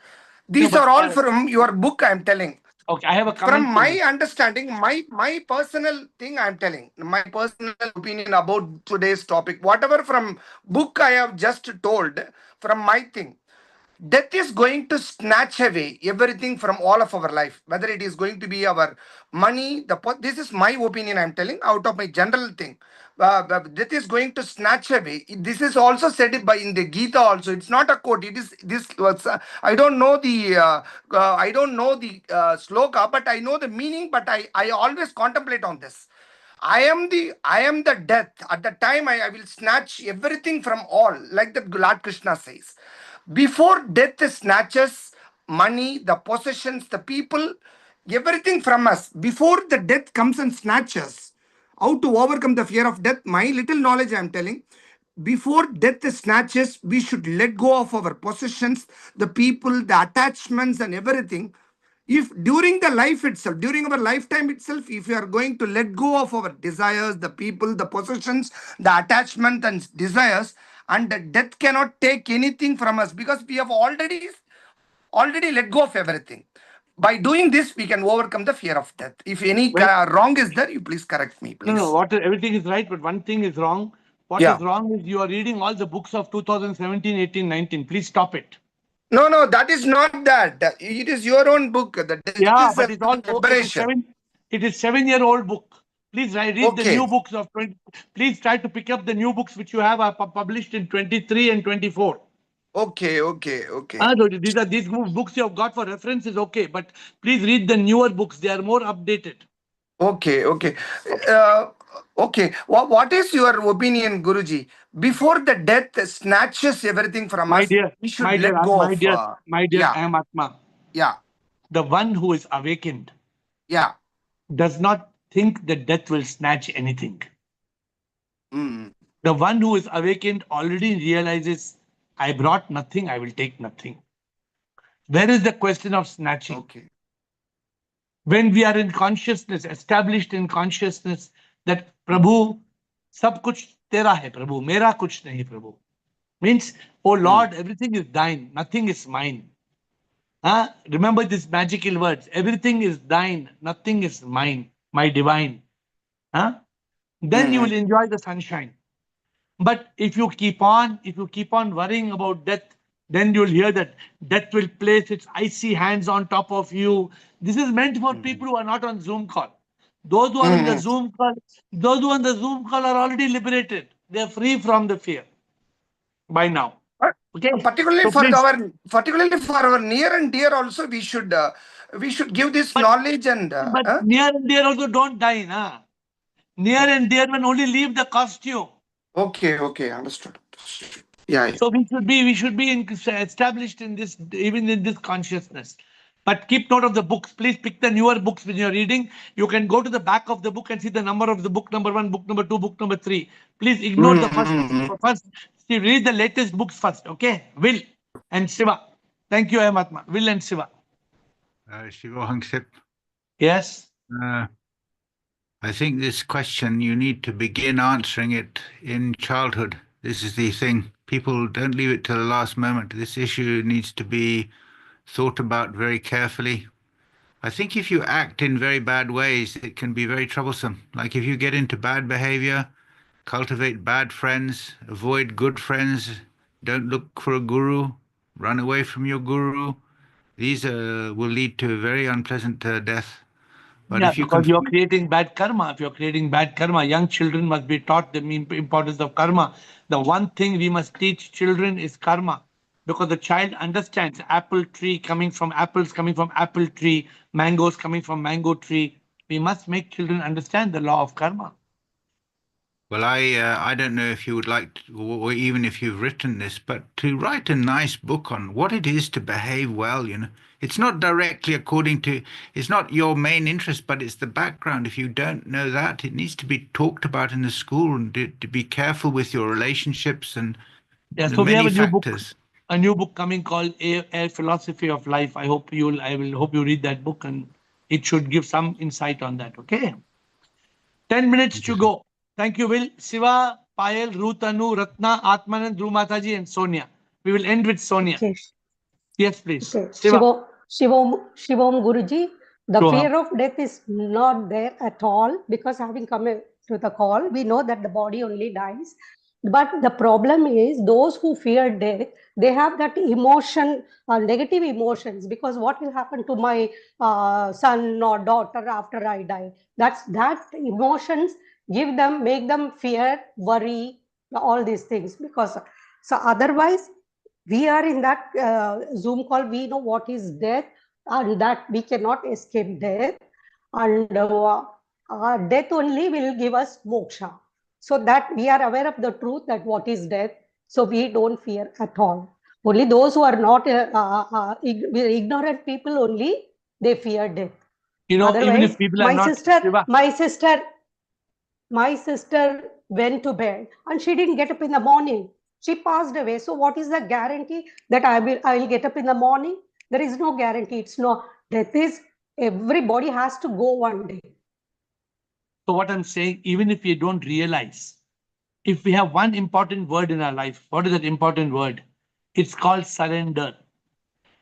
These are all from your book, I'm telling. Okay, I have a comment. From my understanding, my personal thing I'm telling, my personal opinion about today's topic, whatever from book I have just told, from my thing. death is going to snatch away everything from all of our life, whether it is going to be our money. This is my opinion, I'm telling out of my general thing. Death is going to snatch away. This is also said by in the Gita also. It's not a quote. It is this. I don't know the sloka, but I know the meaning. But I always contemplate on this. I am the death. At the time I will snatch everything from all, like the Lord Krishna says. Before death snatches money, the possessions, the people, everything from us, before the death comes and snatches, how to overcome the fear of death, my little knowledge I am telling. Before death snatches, we should let go of our possessions, the people, the attachments and everything. If during the life itself, during our lifetime itself, if we are going to let go of our desires, the people, the possessions, the attachment and desires, and the death cannot take anything from us because we have already let go of everything. By doing this, we can overcome the fear of death. If any wrong is there, you please correct me, please. No, everything is right, but one thing is wrong. What is wrong is you are reading all the books of 2017, 18, 19. Please stop it. No, that is not that. It is your own book. But it's all it is 7-year-old book. Please read the new books of 20. Please try to pick up the new books which you have published in 23 and 24. Okay. These books you have got for reference is okay, but please read the newer books. They are more updated. Okay. What is your opinion, Guruji? Before the death snatches everything from us, we should let go of. My dear Atma. Yeah. The one who is awakened. Yeah. Does not think that death will snatch anything. The one who is awakened already realizes, I brought nothing, I will take nothing. Where is the question of snatching? Okay. When we are in consciousness, established in consciousness, that Prabhu, sab kuch tera hai, Prabhu, mera kuch nahi, Prabhu. Means, oh Lord, everything is thine, nothing is mine. Remember these magical words. Everything is thine, nothing is mine, my divine. Then you will enjoy the sunshine. But if you keep on worrying about death, then you'll hear that death will place its icy hands on top of you. This is meant for people who are not on Zoom call. Those who are on the Zoom call, are already liberated. They are free from the fear by now. Okay. Particularly for our near and dear also, we should give this knowledge and. But near and dear also don't die, na. Near and dear will only leave the costume. Okay, understood. Yeah. So we should be established in this, even in this consciousness. But keep note of the books. Please pick the newer books when you're reading. You can go to the back of the book and see the number of the book number 1, book number 2, book number 3. Please ignore the first. Read the latest books first. Okay? Will and Shiva. Thank you, Mahatma. Will and Shiva. Shiva Hangsip. Yes. I think this question, you need to begin answering it in childhood. This is the thing. People don't leave it till the last moment. This issue needs to be thought about very carefully. I think if you act in very bad ways, it can be very troublesome. Like if you get into bad behavior, cultivate bad friends, avoid good friends, don't look for a guru, run away from your guru. These will lead to a very unpleasant death. But if you because you're creating bad karma. If you're creating bad karma, young children must be taught the importance of karma. The one thing we must teach children is karma. Because the child understands apple tree coming from apples, coming from apple tree, mangoes coming from mango tree. We must make children understand the law of karma. Well, I don't know if you would like to, or even if you've written this, but to write a nice book on what it is to behave well, it's not directly according to, it's not your main interest, but it's the background. If you don't know that, it needs to be talked about in the school, and to be careful with your relationships and so we have factors. A new book coming called AiR Philosophy of Life. I hope you read that book, and it should give some insight on that. Okay. 10 minutes to go. Thank you, Will. Shiva, Payal, Ruth, Anu, Ratna, Atmanand, Mataji, and Sonia. We will end with Sonia. Okay. Yes, please. Okay. Shivam Guruji, the fear of death is not there at all, because having come to the call, we know that the body only dies. But the problem is those who fear death, they have that emotion, negative emotions, because what will happen to my son or daughter after I die? That emotions make them fear, worry, all these things. Because so otherwise, we are in that Zoom call, we know what is death, and that we cannot escape death, and death only will give us moksha. So that we are aware of the truth that what is death, so we don't fear at all. Only those who are not ignorant people only, they fear death. You know, even if Otherwise, people are not, Shiva, my sister went to bed and she didn't get up in the morning. She passed away. So what is the guarantee that I will get up in the morning? There is no guarantee. It's no, death is, everybody has to go one day. so what I'm saying, even if you don't realize, if we have one important word in our life, what is that important word? It's called surrender.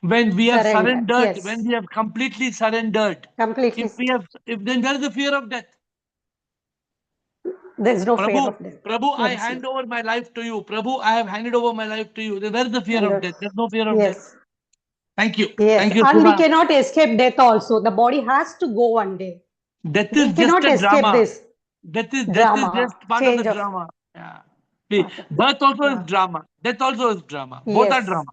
When we have surrendered, yes. when we have completely surrendered, Completely. if then where is the fear of death? There's no fear Prabhu, of death. Prabhu, I hand over my life to you. Prabhu, I have handed over my life to you. Then where is the fear of death? There's no fear of death. Yes. Thank you. Yes. Thank you, And we Shiva. cannot escape death also. The body has to go one day. Death We is just cannot a escape drama. this. Death is Drama. just part of the Change of. drama. Yeah. See, birth also is drama. Death also is drama. Both are Yes. drama.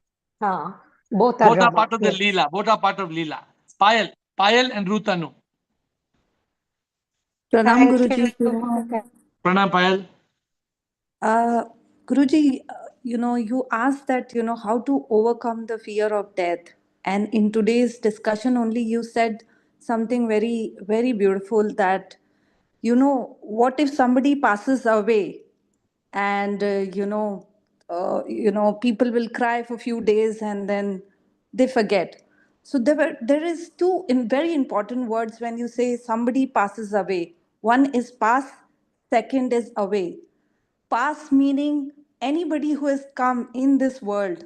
Both are Both are drama. part of the Yes. Leela. Both are part of Leela. Payal and Rutanu. Pranam Thank Guruji. you. Pranam, Payal. Guruji, you asked that, how to overcome the fear of death. And in today's discussion only, you said something very, very beautiful that, what if somebody passes away and, people will cry for a few days and then they forget. So there is two very important words when you say somebody passes away. One is pass, second is away. Pass meaning anybody who has come in this world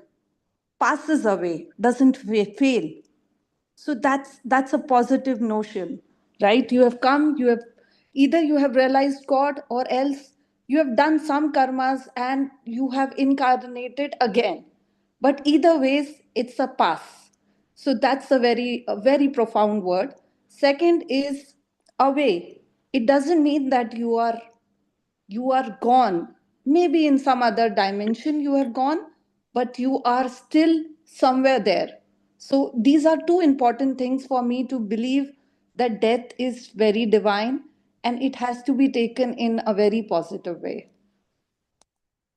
passes away, doesn't fail. So that's a positive notion, right? You have come, you have realized God, or else you have done some karmas and you have incarnated again. But either ways, it's a pass. So that's a very profound word. Second is away. It doesn't mean that you are gone. Maybe in some other dimension you have gone, but you are still somewhere there. So these are two important things for me to believe that death is very divine and it has to be taken in a very positive way.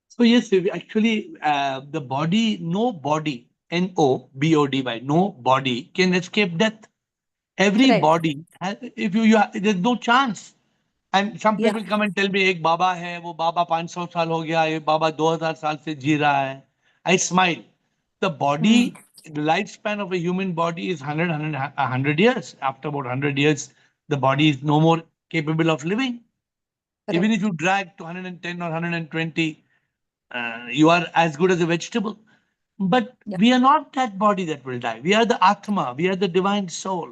So yes, actually, the body, no body, N-O-B-O-D-Y, no body can escape death. Every Correct. body, if there's no chance. And some Yeah. people come and tell me, एक बाबा है, वो बाबा 500 साल हो गया, ये बाबा 2000 साल से जी रहा है. I smile. The body, the lifespan of a human body is 100 years. After about 100 years, the body is no more capable of living. Even if you drag to 110 or 120, you are as good as a vegetable. But we are not that body that will die. We are the Atma. We are the divine soul.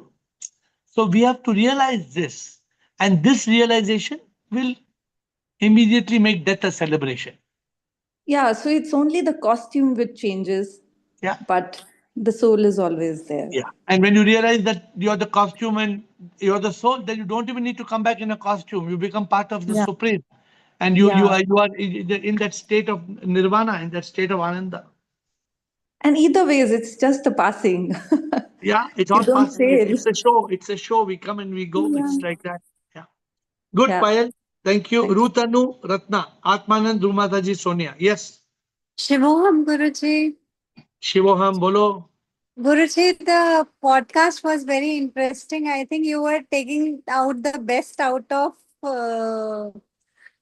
So we have to realize this. And this realization will immediately make death a celebration. Yeah, so it's only the costume which changes. Yeah. But the soul is always there. Yeah. And when you realize that you're the costume and you're the soul, then you don't even need to come back in a costume. You become part of the Supreme. And you are in that state of nirvana, in that state of ananda. And either ways, it's just a passing. Yeah, it's You all don't passing. fail. It's a show. It's a show. We come and we go. Yeah. It's like that. Yeah. Good, Yeah. Payal. Thank you. Thank you. Rutanu, Ratna, Atmanand, Rumataji, Sonia. Yes. Shivoham Guruji. Shivoham, bolo. Guruji, the podcast was very interesting. I think you were taking out the best out of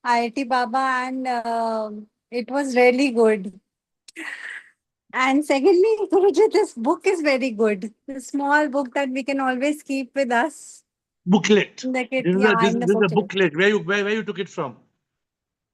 IIT Baba, and it was really good. And secondly, Guruji, this book is very good. The small book that we can always keep with us. Booklet. Like it, This is, yeah, a, this, in the this is a booklet. booklet. Where you took it from?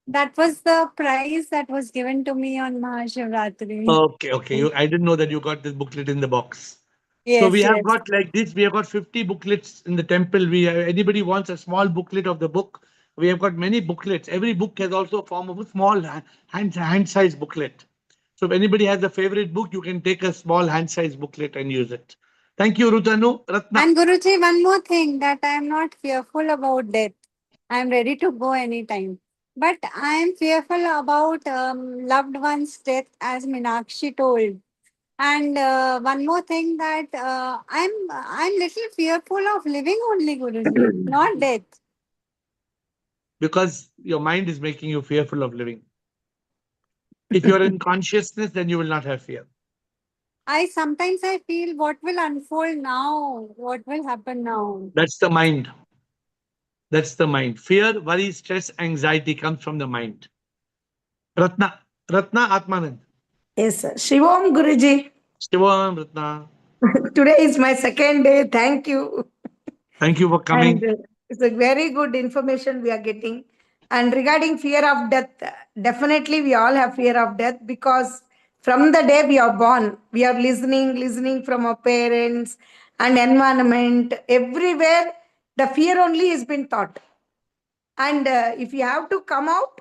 That was the prize that was given to me on Mahashivratri. Okay. I didn't know that you got this booklet in the box. Yes, So we have yes. got like this. We have got 50 booklets in the temple. Anybody wants a small booklet of the book? We have got many booklets. Every book has also a form of a small hand-sized booklet. So if anybody has a favorite book, you can take a small hand-sized booklet and use it. Thank you, Rutanu. Ratna. And Guruji, one more thing, that I am not fearful about death. I am ready to go anytime. But I am fearful about loved one's death, as Meenakshi told. And one more thing, that I'm little fearful of living only, Guruji, not death. Because your mind is making you fearful of living. If you're in consciousness, then you will not have fear. Sometimes I feel, what will unfold now? What will happen now? That's the mind. That's the mind. Fear, worry, stress, anxiety comes from the mind. Ratna Atmanand. Yes, sir. Shivam Guruji. Shivam, Ratna. Today is my second day. Thank you. Thank you for coming. And it's a very good information we are getting. And regarding fear of death, definitely we all have fear of death, because from the day we are born, we are listening from our parents and environment. Everywhere, the fear only has been taught. And if you have to come out,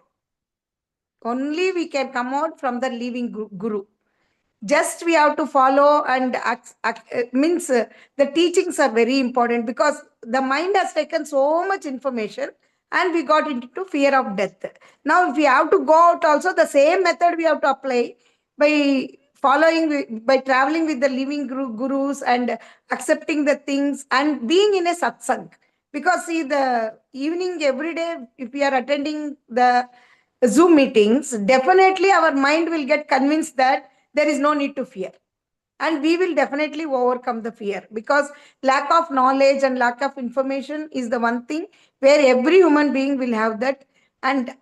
only we can come out from the living guru. Just we have to follow, and means the teachings are very important, because the mind has taken so much information and we got into fear of death. Now if we have to go out also, the same method we have to apply, by following, by traveling with the living gurus and accepting the things and being in a satsang. Because see, the evening every day, if we are attending the Zoom meetings, definitely our mind will get convinced that there is no need to fear. And we will definitely overcome the fear, because lack of knowledge and lack of information is the one thing where every human being will have that. And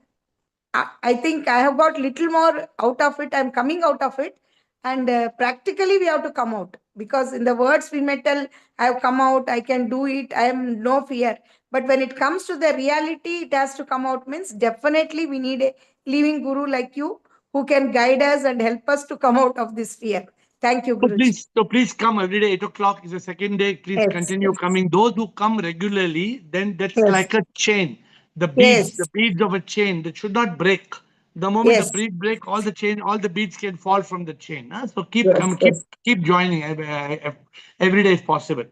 I think I have got little more out of it. I'm coming out of it. And practically we have to come out, because in the words we may tell, I have come out, I can do it, I am no fear. But when it comes to the reality, it has to come out, means definitely we need a living guru like you, who can guide us and help us to come out of this fear. Thank you, Guruji. So please come every day. 8 o'clock is the second day. Please Yes, continue yes. coming. Those who come regularly, then that's Yes. like a chain. The Yes. beads of a chain that should not break. The moment Yes. the bead break, all the beads can fall from the chain. So keep Yes, coming, yes. keep joining every day if possible.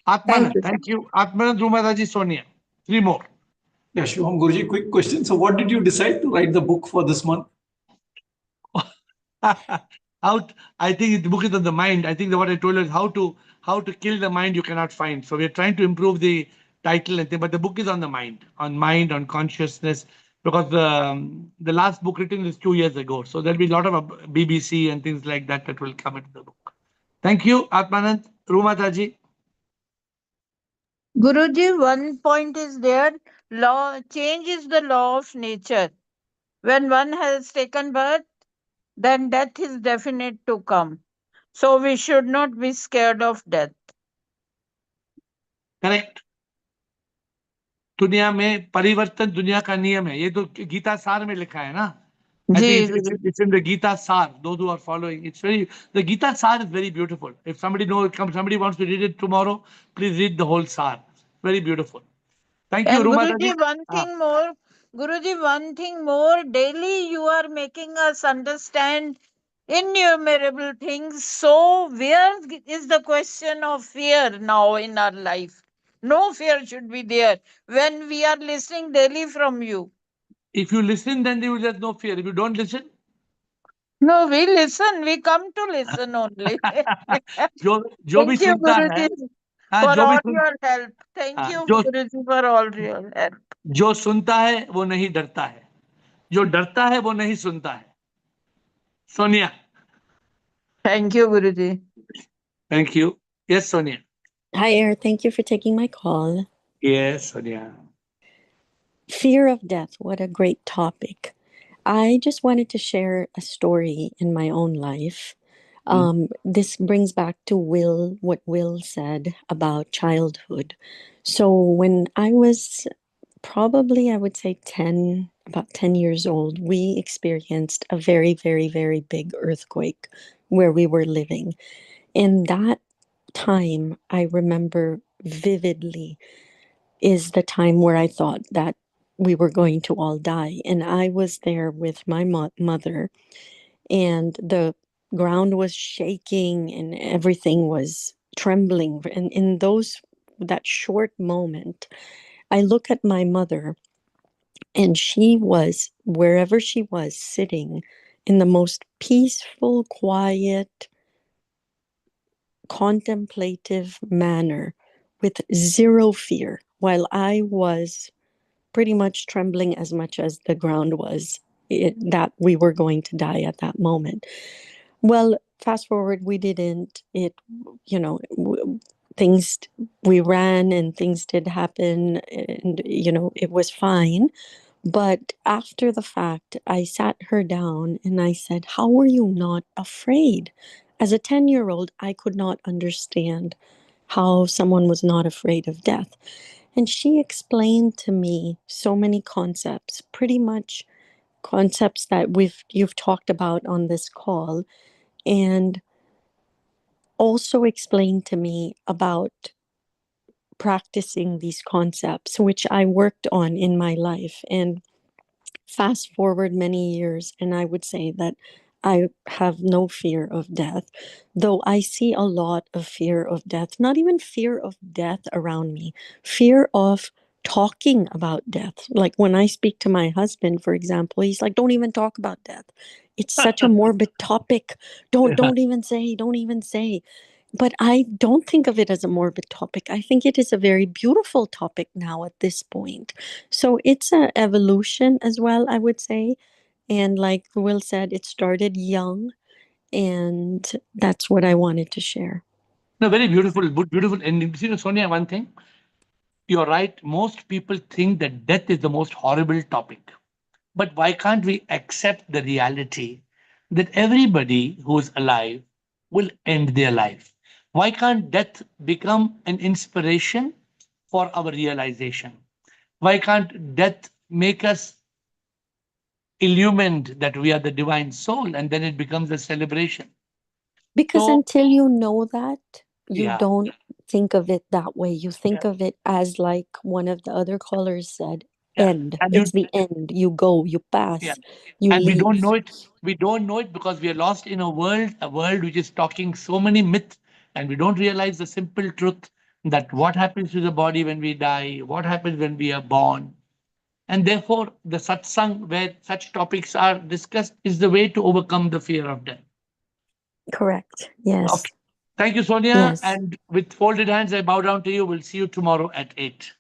Atmanand, thank you. Atmanand, Rumadaji, Sonia. 3 more. Yeah, Shivam Guruji, quick question. So what did you decide to write the book for this month? I think the book is on the mind. I think that what I told you is how to kill the mind you cannot find. So we're trying to improve the title and thing, but the book is on the mind, on consciousness, because the last book written is 2 years ago. So there'll be a lot of BBC and things like that that will come into the book. Thank you, Atmanand. Rumataji. Guruji, one point is there. Change is the law of nature. When one has taken birth, then death is definite to come. So we should not be scared of death. Correct. दुनिया में परिवर्तन दुनिया का नियम है. ये तो गीता सार में लिखा है ना. I think it's in the Gita Sar. Those who are following, the Gita Sar is very beautiful. If somebody wants to read it tomorrow, please read the whole Sar. Very beautiful. Thank you, And Ruma Guruji, Daji. one thing more. Guruji, one thing more. Daily you are making us understand innumerable things. So where is the question of fear now in our life? No fear should be there when we are listening daily from you. If you listen, then there is no fear. If you don't listen, no, we listen. We come to listen only. जो भी Thank you, सुनता है, Guruji, for जो भी all soon, your help. Thank you, Guruji, for all your help. जो सुनता है वो नहीं डरता है, जो डरता है वो नहीं सुनता है. Sonia. Thank you, Guruji. Thank you. Yes, Sonia. Hi, AiR. Thank you for taking my call. Yes, Sonia. Fear of death. What a great topic. I just wanted to share a story in my own life. This brings back to what Will said about childhood. So when I was probably, I would say about 10 years old, we experienced a very, very, very big earthquake where we were living. In that time, I remember vividly is the time where I thought that we were going to all die. And I was there with my mother. and the ground was shaking and everything was trembling. And in that short moment, I look at my mother, and she was, wherever she was, sitting in the most peaceful, quiet, contemplative manner with zero fear, while I was pretty much trembling as much as the ground was, that we were going to die at that moment. Well, fast forward, we didn't. Things, we ran and things did happen, and, it was fine. But after the fact, I sat her down and I said, "How were you not afraid?" As a 10-year-old, I could not understand how someone was not afraid of death. And she explained to me so many concepts, pretty much concepts that you've talked about on this call, and also explained to me about practicing these concepts, which I worked on in my life. And fast forward many years, and I would say that I have no fear of death, though I see a lot of fear of death, not even fear of death around me, fear of talking about death. Like when I speak to my husband, for example, he's like, "Don't even talk about death. It's such a morbid topic. Don't even say. But I don't think of it as a morbid topic. I think it is a very beautiful topic now at this point. So it's an evolution as well, I would say. And like Will said, it started young, and that's what I wanted to share. No, very beautiful, beautiful ending. See, Sonia, one thing, you're right. Most people think that death is the most horrible topic. But why can't we accept the reality that everybody who's alive will end their life? Why can't death become an inspiration for our realization? Why can't death make us illumined that we are the divine soul, and then it becomes a celebration? Because So, until you know that, you yeah, don't think of it that way. You think of it as, like one of the other callers said, yeah. end. And It's the end. You go, you yeah, pass, you and we leave. don't know it. We don't know it because we are lost in a world which is talking so many myths, and we don't realize the simple truth that what happens to the body when we die, what happens when we are born. And therefore, the satsang where such topics are discussed is the way to overcome the fear of death. Correct. Yes. Okay. Thank you, Sonia. Yes. And with folded hands, I bow down to you. We'll see you tomorrow at 8.